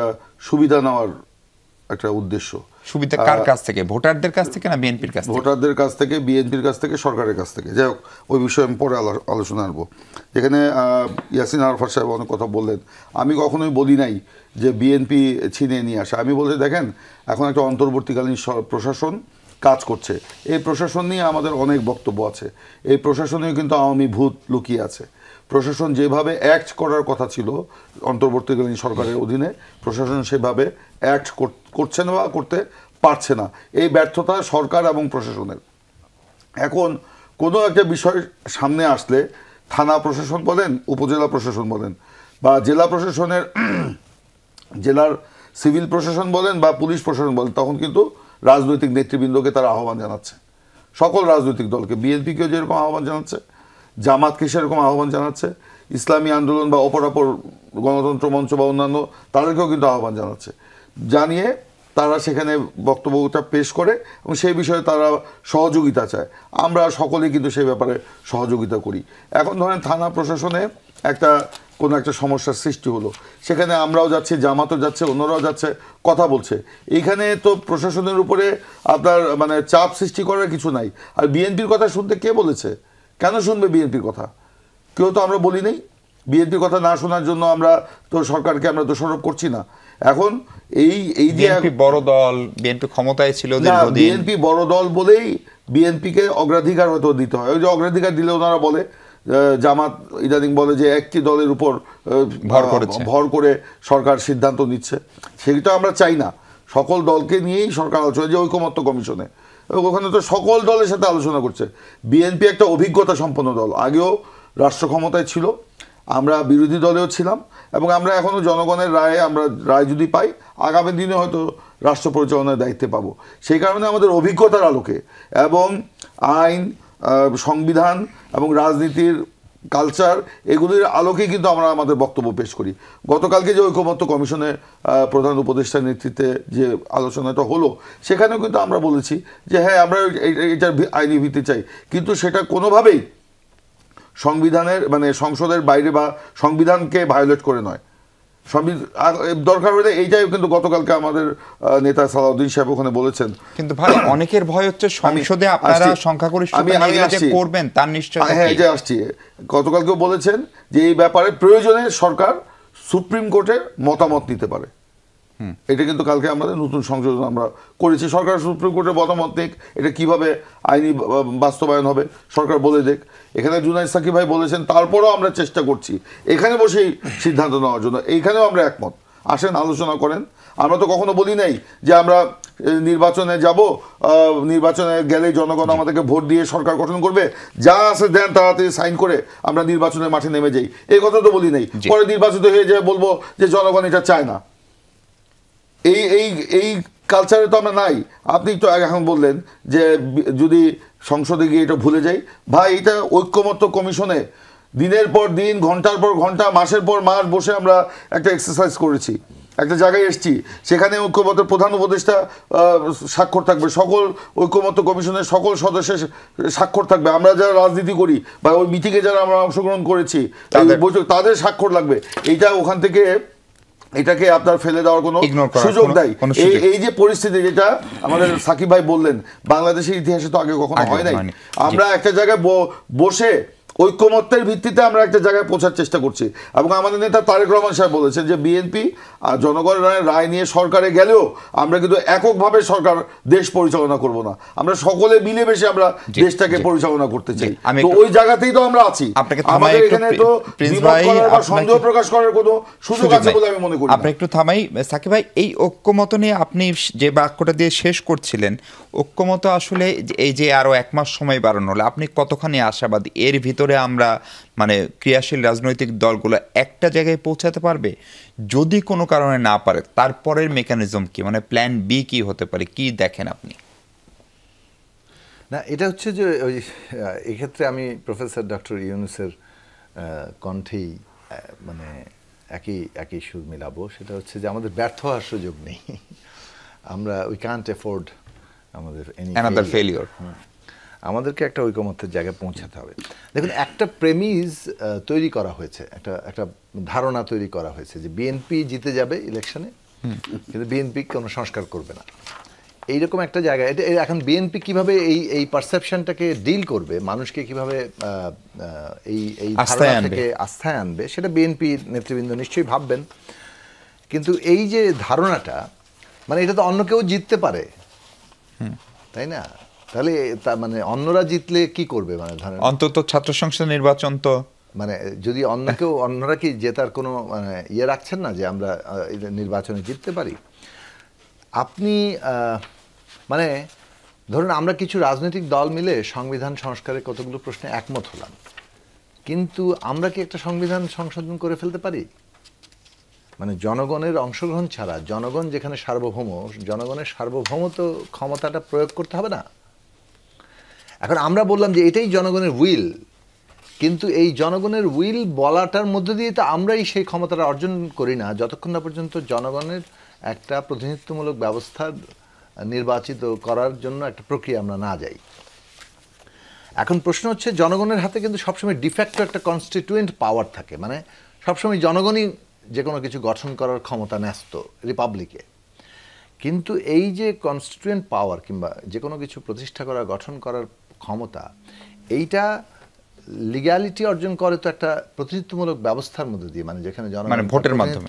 [SPEAKER 3] সুবিধা নেওয়ার একটা উদ্দেশ্য।
[SPEAKER 1] সুবিধা কার কাছ থেকে? ভোটারদের কাছ থেকে না বিএনপির কাছ থেকে?
[SPEAKER 3] ভোটারদের কাছ থেকে, বিএনপির কাছ থেকে, সরকারের কাছ থেকে। যাই হোক, ওই বিষয়ে আমি পরে আলোচনা আনবো। যেখানে ইয়াসিন আরাফাত সাহেব অনেক কথা বললেন, আমি কখনোই বলি নাই যে বিএনপি ছিনিয়ে নিয়ে আসে। আমি বলছি দেখেন, এখন একটা অন্তর্বর্তীকালীন প্রশাসন কাজ করছে, এই প্রশাসন নিয়ে আমাদের অনেক বক্তব্য আছে। এই প্রশাসনেও কিন্তু আওয়ামী ভূত লুকিয়ে আছে। প্রশাসন যেভাবে অ্যাক্ট করার কথা ছিল অন্তর্বর্তীকালীন সরকারের অধীনে, প্রশাসন সেভাবে অ্যাক্ট করছে না বা করতে পারছে না। এই ব্যর্থতা সরকার এবং প্রশাসনের। এখন কোনো একটা বিষয় সামনে আসলে থানা প্রশাসন বলেন, উপজেলা প্রশাসন বলেন, বা জেলা প্রশাসনের জেলার সিভিল প্রশাসন বলেন বা পুলিশ প্রশাসন বলেন, তখন কিন্তু রাজনৈতিক নেতৃবৃন্দকে তারা আহ্বান জানাচ্ছে। সকল রাজনৈতিক দলকে, বিএনপিকেও যেরকম আহ্বান জানাচ্ছে, জামাতকে সেরকম আহ্বান জানাচ্ছে, ইসলামী আন্দোলন বা অপরাপর গণতন্ত্র মঞ্চ বা অন্যান্য তাদেরকেও কিন্তু আহ্বান জানাচ্ছে। জানিয়ে তারা সেখানে বক্তব্যটা পেশ করে এবং সেই বিষয়ে তারা সহযোগিতা চায়। আমরা সকলেই কিন্তু সেই ব্যাপারে সহযোগিতা করি। এখন ধরেন থানা প্রশাসনে কোনো একটা সমস্যার সৃষ্টি হলো, সেখানে আমরাও যাচ্ছি, জামাতও যাচ্ছে, অন্যরাও যাচ্ছে, কথা বলছে। এইখানে তো প্রশাসনের উপরে আপনার মানে চাপ সৃষ্টি করার কিছু নাই। আর বিএনপির কথা শুনতে কে বলেছে? কেন শুনবে বিএনপির কথা? কেউ তো আমরা বলি নেই। বিএনপির কথা না শোনার জন্য আমরা তো সরকারকে আমরা দোষারোপ করছি না। এখন এই যে
[SPEAKER 1] বড় দল, বিএনপি ক্ষমতায় ছিল,
[SPEAKER 3] বিএনপি বড় দল বলেই বিএনপিকে অগ্রাধিকার হয়তো দিতে হয়। ওই যে অগ্রাধিকার দিলে ওনারা বলে, জামাত ইদানিং বলে যে একটি দলের উপর ভর করে সরকার সিদ্ধান্ত নিচ্ছে। সেটা আমরা চাই না। সকল দলকে নিয়েই সরকার আলোচনা, যে ঐকমত্য কমিশনে ওখানে তো সকল দলের সাথে আলোচনা করছে। বিএনপি একটা অভিজ্ঞতা সম্পন্ন দল, আগেও রাষ্ট্র ক্ষমতায় ছিল, আমরা বিরোধী দলেও ছিলাম, এবং আমরা এখনও জনগণের রায় যদি পাই, আগামী দিনে হয়তো রাষ্ট্র পরিচালনার দায়িত্বে পাবো। সেই কারণে আমাদের অভিজ্ঞতার আলোকে এবং আইন, সংবিধান এবং রাজনীতির কালচার, এগুলির আলোকে কিন্তু আমরা আমাদের বক্তব্য পেশ করি। গতকালকে যে ঐকমত্য কমিশনে প্রধান উপদেষ্টার নেতৃত্বে যে আলোচনাটা হলো, সেখানেও কিন্তু আমরা বলেছি যে হ্যাঁ, আমরা এটার আইনি ভিত্তি চাই, কিন্তু সেটা কোনোভাবেই সংবিধানের মানে সংসদের বাইরে বা সংবিধানকে ভায়োলেট করে নয়। দরকার হলে এইটাই কিন্তু গতকালকে আমাদের নেতা সালাউদ্দিন সাহেব ওখানে বলেছেন।
[SPEAKER 1] কিন্তু ভাই, অনেকের ভয় হচ্ছে সংসদে আপনারা সংখ্যাগরিষ্ঠতা করবেন তার নিশ্চয়তা।
[SPEAKER 3] হ্যাঁ, এই যে আসছি, গতকালকেও বলেছেন যে এই ব্যাপারে প্রয়োজনে সরকার সুপ্রিম কোর্টের মতামত নিতে পারে। এটা কিন্তু কালকে আমাদের নতুন সংশোধন আমরা করেছি। সরকার সুপ্রিম কোর্টের মতামত নিক, এটা কিভাবে আইনি বাস্তবায়ন হবে সরকার বলে দেখ। এখানে জুনাইদ সাকিব ভাই বলেছেন, তারপরেও আমরা চেষ্টা করছি এখানে বসেই সিদ্ধান্ত নেওয়ার জন্য। এইখানেও আমরা একমত, আসেন আলোচনা করেন। আমরা তো কখনো বলি নাই যে আমরা নির্বাচনে যাব, নির্বাচনে গেলে জনগণ আমাদেরকে ভোট দিয়ে সরকার গঠন করবে, যা আছে দেন তাড়াতাড়ি সাইন করে আমরা নির্বাচনের মাঠে নেমে যাই, এই কথা তো বলি নাই। পরে নির্বাচিত হয়ে যায় বলবো যে জনগণ এটা চায় না। এই কালচারে তো আমরা নাই। আপনি তো এখন বললেন যে যদি সংসদে গিয়ে এটা ভুলে যাই, ভাই এটা ঐক্যমত্য কমিশনে দিনের পর দিন, ঘন্টার পর ঘন্টা, মাসের পর মাস বসে আমরা একটা এক্সারসাইজ করেছি, একটা জায়গায় এসেছি। সেখানে ঐক্যমত্যের প্রধান উপদেষ্টা স্বাক্ষর থাকবে, সকল ঐক্যমত্য কমিশনের সকল সদস্যের স্বাক্ষর থাকবে, আমরা যারা রাজনীতি করি বা ওই মিটিংয়ে যারা আমরা অংশগ্রহণ করেছি তাদের স্বাক্ষর লাগবে। এইটা ওখান থেকে এটাকে আপনার ফেলে দেওয়ার কোনো সুযোগ দেয়। এই যে পরিস্থিতি, যেটা আমাদের সাকিব ভাই বললেন, বাংলাদেশের ইতিহাসে তো আগে কখনো হয় নাই। আমরা একটা জায়গায় বসে ঐক্যমত্যের ভিত্তিতে আমরা একটা জায়গায় পৌঁছার চেষ্টা করছি। এবং আমাদের নেতা তারেক রহমান সাহেব বলেছেন যে বিএনপি জনগণের রায় নিয়ে সরকারে গেলেও আমরা কিন্তু এককভাবে সরকার দেশ পরিচালনা করব না, আমরা সকলে মিলেমিশে আমরা দেশটাকে পরিচালনা করতে চাই। তো ওই জায়গাতেই তো আমরা আছি। আমাদের এখানে তো সন্দেহ প্রকাশ করার কোনো সুযোগ আছে বলে আমি মনে করি।
[SPEAKER 1] আপনি একটু থামাই সাকিব ভাই, এই ঐক্যমত নিয়ে আপনি যে বাক্যটা দিয়ে শেষ করছিলেন, ঐক্যমত আসলে এই যে আরো 1 মাস সময় বাড়ানো হলে আপনি কতখানি আশাবাদী এর ভিতরে আমরা মানে ক্রিয়াশীল রাজনৈতিক দলগুলো একটা জায়গায় পৌঁছাতে পারবে? যদি কোনো কারণে না পারে, তারপরের মেকানিজম কি, মানে প্ল্যান বি কি হতে পারে, কি দেখেন আপনি?
[SPEAKER 4] না, এটা হচ্ছে যে ওই এক্ষেত্রে আমি প্রফেসর ডক্টর ইউনূসের কণ্ঠেই মানে একই একই সুর মিলাবো, সেটা হচ্ছে যে আমাদের ব্যর্থ হওয়ার সুযোগ নেই। আমরা উই ক্যান্ট অ্যাফোর্ড আমাদের
[SPEAKER 1] অ্যানাদার ফেলিওর।
[SPEAKER 4] আমাদেরকে একটা ঐকমত্যের জায়গায় পৌঁছাতে হবে। দেখুন, একটা প্রেমিস তৈরি করা হয়েছে, একটা ধারণা তৈরি করা হয়েছে যে বিএনপি জিতে যাবে ইলেকশনে, কিন্তু বিএনপি কোনো সংস্কার করবে না, এইরকম একটা জায়গা। এটা এখন বিএনপি কিভাবে এই পারসেপশনটাকে ডিল করবে, মানুষকে কিভাবে এই ধারণা থেকে আস্থায় আনবে, সেটা বিএনপি নেতৃবৃন্দ নিশ্চয়ই ভাববেন। কিন্তু এই যে ধারণাটা, মানে এটা তো অন্য কেউ জিততে পারে, তাই না? তাহলে মানে অন্যরা জিতলে কি করবে? মানে ধরেন
[SPEAKER 1] অন্তত ছাত্র সংসদ নির্বাচন তো, মানে
[SPEAKER 4] যদি অন্যরা কি জেতার কোনো মানে ইয়ে রাখছেন না যে আমরা নির্বাচনে জিততে পারি? আপনি মানে ধরুন আমরা কিছু রাজনৈতিক দল মিলে সংবিধান সংস্কারের কতগুলো প্রশ্নে একমত হলাম, কিন্তু আমরা কি একটা সংবিধান সংশোধন করে ফেলতে পারি? মানে জনগণের অংশগ্রহণ ছাড়া, জনগণ যেখানে সার্বভৌম, জনগণের সার্বভৌমত্ব ক্ষমতাটা প্রয়োগ করতে হবে না? এখন আমরা বললাম যে এটাই জনগণের উইল, কিন্তু এই জনগণের উইল বলাটার মধ্য দিয়ে তো আমরাই সেই ক্ষমতাটা অর্জন করি না যতক্ষণ না পর্যন্ত জনগণের একটা প্রতিনিধিত্বমূলক ব্যবস্থা নির্বাচিত করার জন্য একটা প্রক্রিয়া আমরা না যাই। এখন প্রশ্ন হচ্ছে, জনগণের হাতে কিন্তু সবসময় ডিফ্যাক্টো একটা কনস্টিটিউয়েন্ট পাওয়ার থাকে, মানে সবসময় জনগণই যে কোনো কিছু গঠন করার ক্ষমতা ন্যস্ত রিপাবলিকে। কিন্তু এই যে কনস্টিটিউয়েন্ট পাওয়ার কিংবা যে কোনো কিছু প্রতিষ্ঠা করা, গঠন করার ক্ষমতা, এইটা লিগ্যালিটি অর্জন করে তো একটা প্রতিনিধিত্বমূলক ব্যবস্থার মধ্যে দিয়ে, মানে যেখানে জনগণ
[SPEAKER 1] ভোটের মাধ্যমে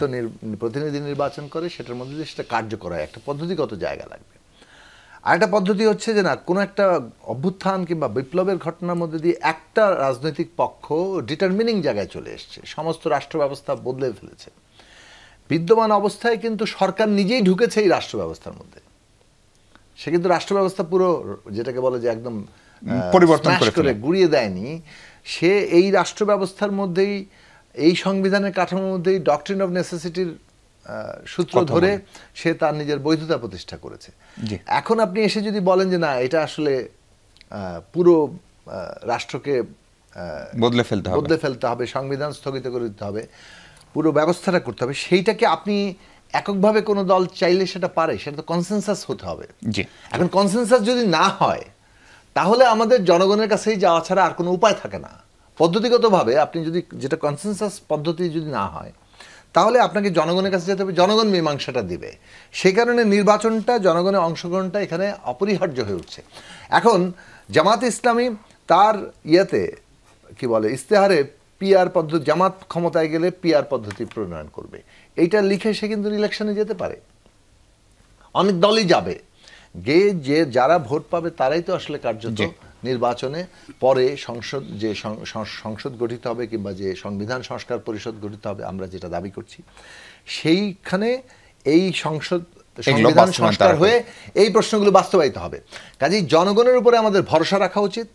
[SPEAKER 4] প্রতিনিধি নির্বাচন করে, সেটার মধ্যে দিয়ে সেটা কার্যকর হয়, একটা পদ্ধতিগত জায়গা লাগবে। আরেকটা পদ্ধতি হচ্ছে যে না, কোনো একটা অভ্যুত্থান কিংবা বিপ্লবের ঘটনার মধ্যে দিয়ে একটা রাজনৈতিক পক্ষ ডিটারমিনিং জায়গায় চলে এসছে, সমস্ত রাষ্ট্র ব্যবস্থা বদলে ফেলেছে। বিদ্যমান অবস্থায় কিন্তু সরকার নিজেই ঢুকেছে এই রাষ্ট্র ব্যবস্থার মধ্যে, সে কিন্তু রাষ্ট্র ব্যবস্থা পুরো যেটাকে বলে যে একদম
[SPEAKER 1] পরিবর্তন করে
[SPEAKER 4] গুড়িয়ে দেয়নি। সে এই রাষ্ট্র ব্যবস্থার মধ্যেই, এই সংবিধানের কাঠামোর মধ্যেই ডক্ট্রিন অফ নেসেসিটির সূত্র ধরে সে তার নিজের বৈধতা প্রতিষ্ঠা করেছে। এখন আপনি এসে যদি বলেন যে না, এটা আসলে পুরো রাষ্ট্রকে বদলে ফেলতে হবে, সংবিধান স্থগিত করে দিতে হবে, পুরো ব্যবস্থাটা করতে হবে, সেইটাকে আপনি এককভাবে কোনো দল চাইলে সেটা পারে? সেটা তো কনসেনসাস হতে হবে। এখন কনসেনসাস যদি না হয়, তাহলে আমাদের জনগণের কাছেই যাওয়া ছাড়া আর কোনো উপায় থাকে না। পদ্ধতিগতভাবে আপনি যদি, যেটা কনসেনসাস পদ্ধতি যদি না হয়, তাহলে আপনাকে জনগণের কাছে যেতে হবে, জনগণ মীমাংসাটা দিবে। সেই কারণে নির্বাচনটা, জনগণের অংশগ্রহণটা এখানে অপরিহার্য হয়ে উঠছে। এখন জামাত ইসলামী তার ইয়েতে কি বলে, ইস্তেহারে পিআর পদ্ধতি, জামাত ক্ষমতায় গেলে পিআর পদ্ধতি প্রণয়ন করবে, এইটা লিখে সে কিন্তু ইলেকশনে যেতে পারে। অনেক দলই যাবে, গিয়ে যে যারা ভোট পাবে তারাই তো আসলে কার্যত নির্বাচনে পরে সংসদ গঠিত হবে কিংবা যে সংবিধান সংস্কার পরিষদ গঠিত হবে, আমরা যেটা দাবি করছি, সেইখানে এই সংবিধান সংস্কার হয়ে এই প্রশ্নগুলো বাস্তবায়িত হবে। কাজেই জনগণের উপরে আমাদের ভরসা রাখা উচিত,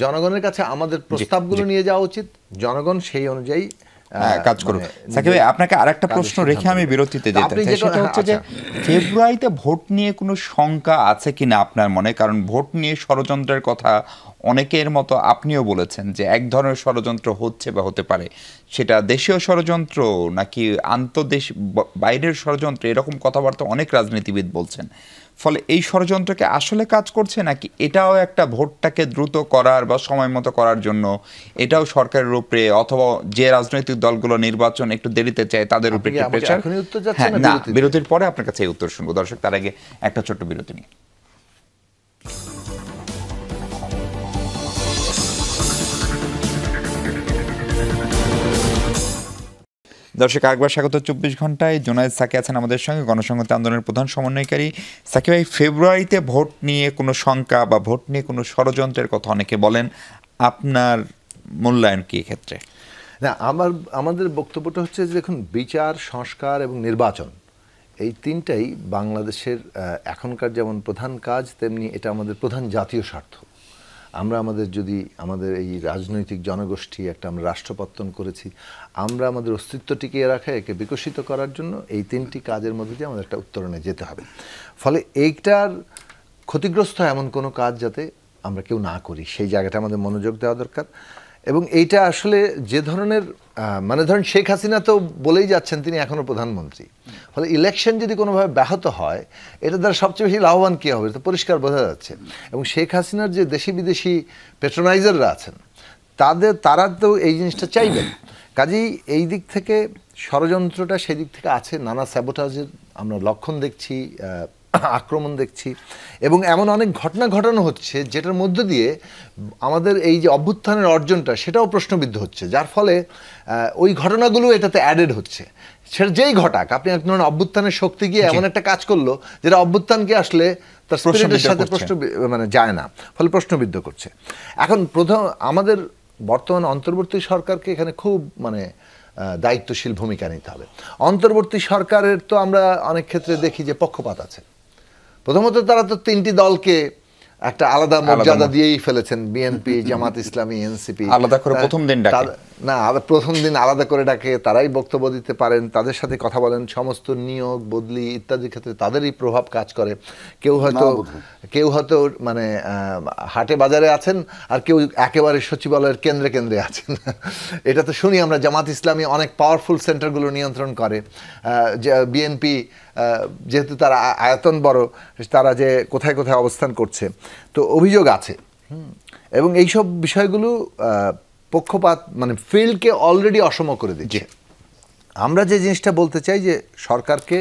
[SPEAKER 4] জনগণের কাছে আমাদের প্রস্তাবগুলো নিয়ে যাওয়া উচিত, জনগণ সেই অনুযায়ী
[SPEAKER 1] কাজ করুন। সাকিব ভাই, আপনাকে আরেকটা প্রশ্ন রেখে আমি বিরতিতে যেতে চাই, সেটা হচ্ছে যে ফেব্রুয়ারিতে ভোট নিয়ে কোনো শঙ্কা আছে কিনা আপনার মনে? কারণ ভোট নিয়ে ষড়যন্ত্রের কথা অনেকের মতো আপনিও বলেছেন যে এক ধরনের ষড়যন্ত্র হচ্ছে বা হতে পারে, সেটা দেশীয় ষড়যন্ত্র নাকি আন্তর্দেশ বাইরের ষড়যন্ত্র, এরকম কথাবার্তা অনেক রাজনীতিবিদ বলছেন। ফলে এই ষড়যন্ত্রকে আসলে কাজ করছে, নাকি এটাও একটা ভোটটাকে দ্রুত করার বা সময় মতো করার জন্য এটাও সরকারের উপরে অথবা যে রাজনৈতিক দলগুলো নির্বাচন একটু দেরিতে চায় তাদের উপরে একটু প্রেশার? না, বিরতির পরে আপনার কাছে এই উত্তর শুনবো। দর্শক, তার আগে একটা ছোট্ট বিরতি নিয়ে। দর্শক, আরেকবার স্বাগত 24 ঘন্টায়। জুনায়েদ সাকি আছেন আমাদের সঙ্গে, গণসংহতি আন্দোলনের প্রধান সমন্বয়কারী। সাকি ভাই, ফেব্রুয়ারিতে ভোট নিয়ে কোনো শঙ্কা বা ভোট নিয়ে কোনো ষড়যন্ত্রের কথা অনেকে বলেন, আপনার মূল্যায়ন কি ক্ষেত্রে?
[SPEAKER 4] না, আমাদের বক্তব্যটা হচ্ছে যে দেখুন, বিচার, সংস্কার এবং নির্বাচন, এই তিনটাই বাংলাদেশের এখনকার যেমন প্রধান কাজ, তেমনি এটা আমাদের প্রধান জাতীয় স্বার্থ। আমরা আমাদের এই রাজনৈতিক জনগোষ্ঠী একটা আমরা রাষ্ট্রপত্তন করেছি, আমরা আমাদের অস্তিত্ব টিকিয়ে রাখা, একে বিকশিত করার জন্য এই তিনটি কাজের মধ্যে দিয়ে আমাদের একটা উত্তরণে যেতে হবে। ফলে এইটার ক্ষতিগ্রস্ত এমন কোনো কাজ যাতে আমরা কেউ না করি, সেই জায়গাটা আমাদের মনোযোগ দেওয়া দরকার। এবং এইটা আসলে যে ধরনের মানে ধরেন শেখ হাসিনা তো বলেই যাচ্ছেন তিনি এখনো প্রধানমন্ত্রী, ফলে ইলেকশন যদি কোনোভাবে ব্যাহত হয় এটা দ্বারা সবচেয়ে বেশি লাভবান কী হবে এটা পরিষ্কার বোঝা যাচ্ছে। এবং শেখ হাসিনার যে দেশি বিদেশি পেট্রোনাইজাররা আছেন তারা তো এই জিনিসটা চাইবেন। কাজেই এই দিক থেকে ষড়যন্ত্রটা সেই দিক থেকে আছে, নানা স্যাবোটাজের আমরা লক্ষণ দেখছি, আক্রমণ দেখছি, এবং এমন অনেক ঘটনা ঘটানো হচ্ছে যেটার মধ্য দিয়ে আমাদের এই যে অভ্যুত্থানের অর্জনটা সেটাও প্রশ্নবিদ্ধ হচ্ছে, যার ফলে ওই ঘটনাগুলো এটাতে অ্যাডেড হচ্ছে। সেটা যেই ঘটাক, আপনি এক ধরনের অভ্যুত্থানের শক্তি গিয়ে এমন একটা কাজ করলো যেটা অভ্যুত্থানকে আসলে তার স্পিরিটের সাথে মানে যায় না, ফলে প্রশ্নবিদ্ধ করছে। এখন আমাদের বর্তমান অন্তর্বর্তী সরকারকে এখানে খুব মানে দায়িত্বশীল ভূমিকা নিতে হবে। অন্তর্বর্তী সরকারের তো আমরা অনেক ক্ষেত্রে দেখি যে পক্ষপাত আছে। প্রথমত তারা তো তিনটি দলকে একটা আলাদা মর্যাদা দিয়েই ফেলেছেন, বিএনপি, জামাত ইসলামী, এনসিপি।
[SPEAKER 1] আলাদা করে প্রথম দিন ডাকে
[SPEAKER 4] না, প্রথম দিন আলাদা করে ডাকে, তারাই বক্তব্য দিতে পারেন, তাদের সাথে কথা বলেন, সমস্ত নিয়োগ বদলি ইত্যাদি ক্ষেত্রে তাদেরই প্রভাব কাজ করে। কেউ হয়তো মানে হাটে বাজারে আছেন, আর কেউ একেবারে সচিবালয়ের কেন্দ্রে কেন্দ্রে আছেন। এটা তো শুনি আমরা, জামাত ইসলামী অনেক পাওয়ারফুল সেন্টারগুলো নিয়ন্ত্রণ করে, বিএনপি যেহেতু তারা আয়তন বড়, তারা যে কোথায় কোথায় অবস্থান করছে, তো অভিযোগ আছে। এবং এইসব বিষয়গুলো পক্ষপাত মানে ফিল্ডকে অলরেডি অসম করে দিচ্ছে। আমরা যে জিনিসটা বলতে চাই যে সরকারকে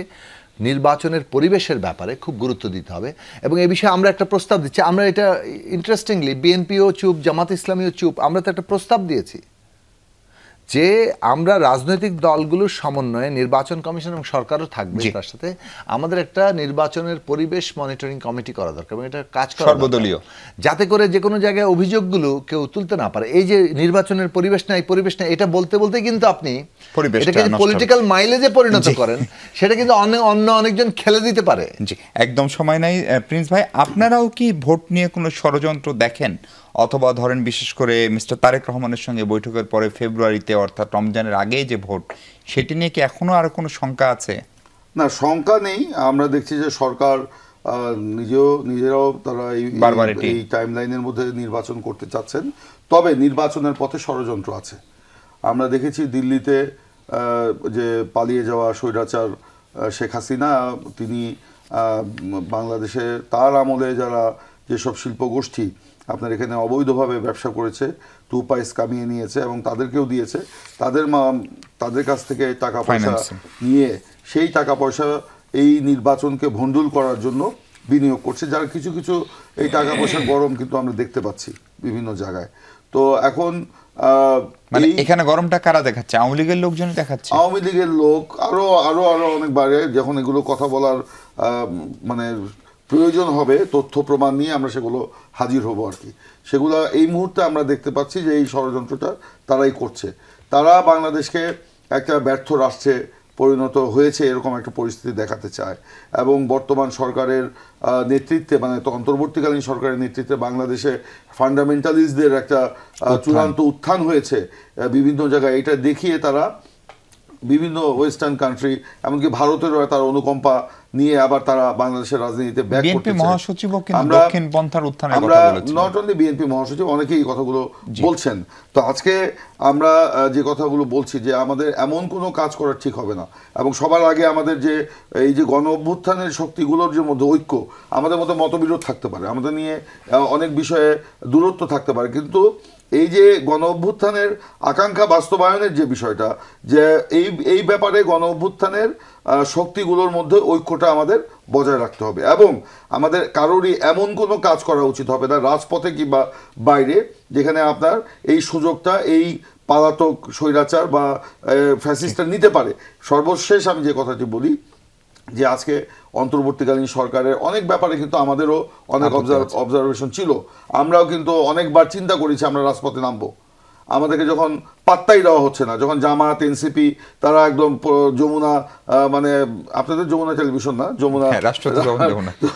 [SPEAKER 4] নির্বাচনের পরিবেশের ব্যাপারে খুব গুরুত্ব দিতে হবে, এবং এই বিষয়ে আমরা একটা প্রস্তাব দিচ্ছি। আমরা এটা ইন্টারেস্টিংলি বিএনপিও চুপ, জামাত ইসলামীও চুপ, আমরা তো একটা প্রস্তাব দিয়েছি যে আমরা রাজনৈতিক দলগুলোর সমন্বয়ে নির্বাচন কমিশন এবং সরকারও থাকবে তার সাথে, আমাদের একটা নির্বাচনের পরিবেশ মনিটরিং কমিটি করা দরকার এবং এটা কাজ করা সর্বদলীয়, যাতে করে যে কোনো জায়গায় অভিযোগগুলো কেউ তুলতে না পারে। এই যে নির্বাচনের পরিবেশ নাই এটা বলতে বলতে কিন্তু আপনি এটাকে পলিটিক্যাল মাইলেজে পরিণত করেন, সেটা কিন্তু অন্য অনেকজন খেলে দিতে পারে।
[SPEAKER 1] জি, একদম সময় নাই। প্রিন্স ভাই, আপনারাও কি ভোট নিয়ে কোনো ষড়যন্ত্র দেখেন? অথবা ধরেন বিশেষ করে মিস্টার তারেক রহমানের সঙ্গে বৈঠকের পরে ফেব্রুয়ারিতে অর্থাৎ রমজানের আগে যে ভোট, সেটি নিয়ে কি এখনো আর কোনো শঙ্কা আছে?
[SPEAKER 3] না, শঙ্কা নেই। আমরা দেখছি যে সরকার নিজেরাও তারা এই টাইম লাইনের মধ্যে নির্বাচন করতে চাচ্ছেন, তবে নির্বাচনের পথে ষড়যন্ত্র আছে। আমরা দেখেছি দিল্লিতে যে পালিয়ে যাওয়া স্বৈরাচার শেখ হাসিনা, তিনি বাংলাদেশে তার আমলে যারা যেসব শিল্পগোষ্ঠী আপনার এখানে অবৈধভাবে ব্যবসা করেছে, টু পাইস কামিয়ে নিয়েছে এবং তাদেরকেও দিয়েছে, তাদের কাছ থেকে টাকা পয়সা নিয়ে সেই টাকা পয়সা এই নির্বাচনকে ভণ্ডুল করার জন্য বিনিয়োগ করছে, যার কিছু কিছু এই টাকা পয়সার গরম কিন্তু আমরা দেখতে পাচ্ছি বিভিন্ন জায়গায়। তো এখন
[SPEAKER 1] মানে এখানে গরমটা কারা দেখাচ্ছে? আওয়ামী লীগের লোকজন দেখাচ্ছে,
[SPEAKER 3] আওয়ামী লীগের লোক আরো আরো আরো অনেক বারে যখন এগুলো কথা বলার মানে প্রয়োজন হবে, তথ্য প্রমাণ নিয়ে আমরা সেগুলো হাজির হব আর কি। সেগুলো এই মুহূর্তে আমরা দেখতে পাচ্ছি যে এই ষড়যন্ত্রটা তারাই করছে। তারা বাংলাদেশকে একটা ব্যর্থ রাষ্ট্রে পরিণত হয়েছে এরকম একটা পরিস্থিতি দেখাতে চায়, এবং বর্তমান সরকারের নেতৃত্বে মানে অন্তর্বর্তীকালীন সরকারের নেতৃত্বে বাংলাদেশে ফান্ডামেন্টালিস্টদের একটা চূড়ান্ত উত্থান হয়েছে বিভিন্ন জায়গায়। এটা দেখিয়ে তারা বিভিন্ন ওয়েস্টার্ন কান্ট্রি, এমনকি ভারতেরও তার অনুকম্পা নিয়ে আবার তারা বাংলাদেশের রাজনীতিতে ব্যাক করতে চায়।
[SPEAKER 1] মহাসচিবও কিন্তু দক্ষিণপন্থার উত্থানের কথা বলেছেন।
[SPEAKER 3] নট অনলি বিএনপি মহাসচিব, অনেকেই এই কথাগুলো বলছেন। তো আজকে আমরা যে কথাগুলো বলছি যে আমাদের এমন কোনো কাজ করা ঠিক হবে না, এবং সবার আগে আমাদের যে এই যে গণ অভ্যুত্থানের শক্তিগুলোর যে মধ্যে ঐক্য, আমাদের মধ্যে মতবিরোধ থাকতে পারে, আমাদের নিয়ে অনেক বিষয়ে দূরত্ব থাকতে পারে, কিন্তু এই যে গণ অভ্যুত্থানের আকাঙ্ক্ষা বাস্তবায়নের যে বিষয়টা, যে এই ব্যাপারে গণ অভ্যুত্থানের শক্তিগুলোর মধ্যে ঐক্যটা আমাদের বজায় রাখতে হবে, এবং আমাদের কারোরই এমন কোনো কাজ করা উচিত হবে না রাজপথে কিংবা বাইরে যেখানে আপনার এই সুযোগটা এই পালাতক স্বৈরাচার বা ফ্যাসিস্টরা নিতে পারে। সর্বশেষ আমি যে কথাটি বলি যে আজকে অন্তর্বর্তীকালীন সরকারের অনেক ব্যাপারে কিন্তু আমাদেরও অনেক অবজারভেশন ছিল, আমরাও কিন্তু অনেকবার চিন্তা করেছি আমরা রাজপথে নামবো। আমাদেরকে যখন পাত্তাই দেওয়া হচ্ছে না, যখন জামাত এনসিপি তারা একদম যমুনা মানে আপনাদের যমুনা টেলিভিশন না, যমুনা তো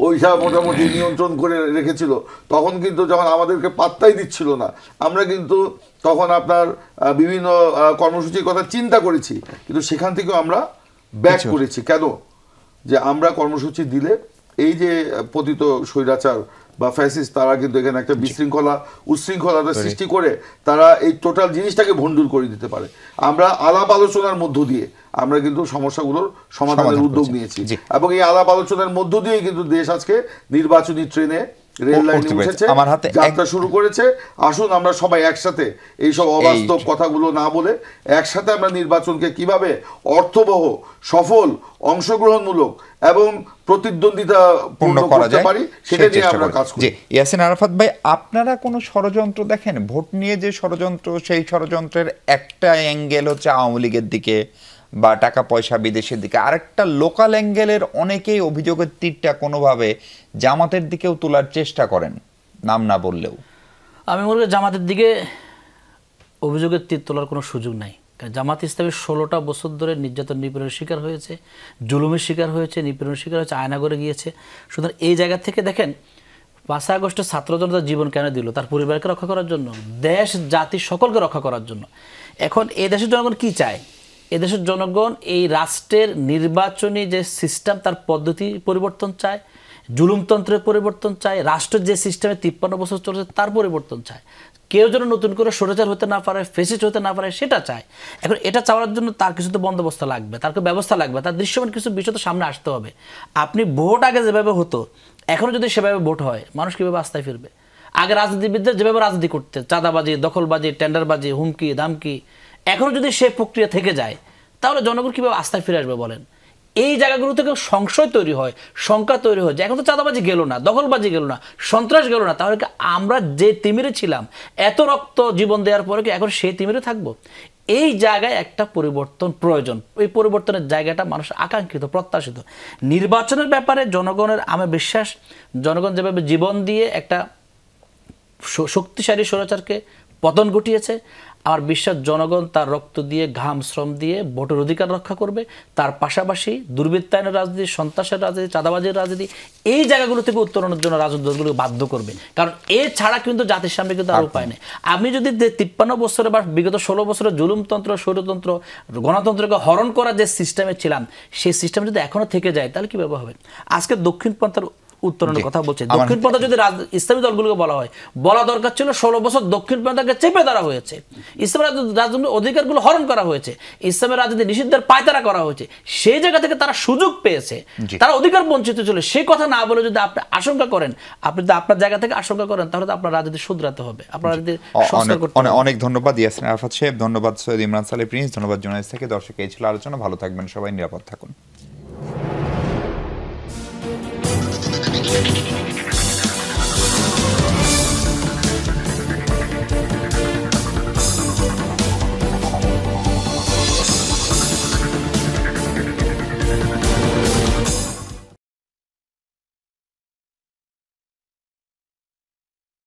[SPEAKER 3] ওইটা মোটামুটি নিয়ন্ত্রণ করে রেখেছিল, তখন কিন্তু যখন আমাদেরকে পাত্তাই দিচ্ছিল না, আমরা কিন্তু তখন আপনার বিভিন্ন কর্মসূচির কথা চিন্তা করেছি, কিন্তু সেখান থেকেও আমরা ব্যাক করেছি। কেন? যে আমরা কর্মসূচি দিলে এই যে পতিত স্বৈরাচার বা ফ্যাসিস্ট তারা কিন্তু এখানে একটা উচ্ছৃঙ্খলতা সৃষ্টি করে তারা এই টোটাল জিনিসটাকে ভণ্ডুল করে দিতে পারে। আমরা আলাপ আলোচনার মধ্য দিয়ে আমরা কিন্তু সমস্যাগুলোর সমাধানের উদ্যোগ নিয়েছি, এবং এই আলাপ আলোচনার মধ্য দিয়ে কিন্তু দেশ আজকে নির্বাচনী ট্রেনে রেল লাইনে উঠেছে, যাত্রা শুরু করেছে। আসুন আমরা সবাই একসাথে এইসব অবাস্তব কথাগুলো না বলে একসাথে আমরা নির্বাচনকে কিভাবে অর্থবহ, সফল, অংশগ্রহণমূলক এবং প্রতিদ্বন্দ্বিতা পূর্ণ করতে পারি সেটা নিয়ে আমরা কাজ করি।
[SPEAKER 1] ইয়াসিন আরাফাত ভাই, আপনারা কোনো ষড়যন্ত্র দেখেন? ভোট নিয়ে যে ষড়যন্ত্র, সেই ষড়যন্ত্রের একটা অ্যাঙ্গেল হচ্ছে আওয়ামী লীগের দিকে বা টাকা পয়সা বিদেশের দিকে, আরেকটা লোকাল অ্যাঙ্গেলের অনেকেই অভিযোগের তীরটা কোনোভাবে জামাতের দিকেও তোলার চেষ্টা করেন, নাম না বললেও।
[SPEAKER 2] আমি মনে করি জামাতের দিকে অভিযোগের তীর তোলার কোনো সুযোগ নাই। জামাত ইসলামী 16টা বছর ধরে নির্যাতন নিপীড়নের শিকার হয়েছে, জুলুমের শিকার হয়েছে, নিপীড়নের শিকার হয়েছে, আয়নাগরে গিয়েছে। সুতরাং এই জায়গা থেকে দেখেন 5 আগস্টের ছাত্র জনতার জীবন কেন দিল? তার পরিবারকে রক্ষা করার জন্য, দেশ জাতি সকলকে রক্ষা করার জন্য। এখন এই দেশের জনগণ কি চায়? এদেশের জনগণ এই রাষ্ট্রের নির্বাচনী যে সিস্টেম তার পদ্ধতি পরিবর্তন চায়, জুলুমতন্ত্রের পরিবর্তন চায়, রাষ্ট্রের যে সিস্টেমে 53 বছর চলেছে তার পরিবর্তন চায়। কেউ যেন নতুন করে স্বৈরাচার হতে না পারে, ফেসিস্ট হতে না পারে, সেটা চায়। এখন এটা চাওয়ার জন্য তার কিছু তো বন্দোবস্ত লাগবে, তার ব্যবস্থা লাগবে, তার দৃশ্যমান কিছু বিষয় তো সামনে আসতে হবে। আপনি ভোট আগে যেভাবে হতো, এখনও যদি সেভাবে ভোট হয়, মানুষ কীভাবে আস্থায় ফিরবে? আগে রাজনীতিবিদদের যেভাবে রাজনীতি করতে, চাঁদাবাজি, দখলবাজি, টেন্ডারবাজি, হুমকি ধামকি, এখনও যদি সে প্রক্রিয়া থেকে যায়, তাহলে জনগণ কীভাবে আস্থায় ফিরে আসবে বলেন? এই জায়গাগুলো থেকে সংশয় তৈরি হয়, শঙ্কা তৈরি হয় যে এখন তো চাঁদাবাজি গেল না, দখলবাজি গেল না, সন্ত্রাস গেল না, তাহলে কি আমরা যে তিমিরে ছিলাম এত রক্ত জীবন দেওয়ার পরে কি এখন সেই তিমিরে থাকবো? এই জায়গায় একটা পরিবর্তন প্রয়োজন। এই পরিবর্তনের জায়গাটা মানুষ আকাঙ্ক্ষিত, প্রত্যাশিত। নির্বাচনের ব্যাপারে জনগণের আমার বিশ্বাস, জনগণ যেভাবে জীবন দিয়ে একটা শক্তিশালী স্বৈরাচারকে পতন ঘটিয়েছে, আমার বিশ্বাস জনগণ তার রক্ত দিয়ে, ঘাম শ্রম দিয়ে ভোটের অধিকার রক্ষা করবে। তার পাশাপাশি দুর্বৃত্তায়নের রাজনীতি, সন্ত্রাসের রাজনীতি, চাঁদাবাজির রাজনীতি, এই জায়গাগুলো থেকে উত্তরণের জন্য রাজনৈতিক দলগুলোকে বাধ্য করবে। কারণ এ ছাড়া কিন্তু জাতির সামনে কিন্তু আর উপায় নেই। আপনি যদি 53 বছরে বা বিগত 16 বছরের জুলুমতন্ত্র, স্বৈরতন্ত্র, গণতন্ত্রকে হরণ করার যে সিস্টেমে ছিলাম, সেই সিস্টেম যদি এখনও থেকে যায়, তাহলে কীভাবে হবে? আজকে দক্ষিণপন্থার উত্তরণের কথা বলছে। দক্ষিণপন্থা যদি ইসলামী দলগুলোকে বলা হয়, বলা দরকার ছিল 16 বছর দক্ষিণপন্থাকে চেপে ধরা হয়েছে, ইসলামের রাজনৈতিক অধিকারগুলো হরণ করা হয়েছে, ইসলামের রাজনীতি নিষিদ্ধের পায়তারা করা হয়েছে। সেই জায়গা থেকে তারা সুযোগ পেয়েছে, তারা অধিকার বঞ্চিত ছিল। সেই কথা না বলে যদি আপনি আশঙ্কা করেন, আপনি যদি আপনার জায়গা থেকে আশঙ্কা করেন, তাহলে তো আপনার রাজনীতি শুধরাতে হবে, আপনার রাজনীতি সংস্কার করতে হবে।
[SPEAKER 1] অনেক ধন্যবাদ ইয়াসিন আরাফাত সাহেব, ধন্যবাদ সৈয়দ ইমরান সালে প্রিন্স, ধন্যবাদ জুনাইদ থেকে। দর্শক, এই ছিল আলোচনা। ভালো থাকবেন সবাই, নিরাপদ থাকুন।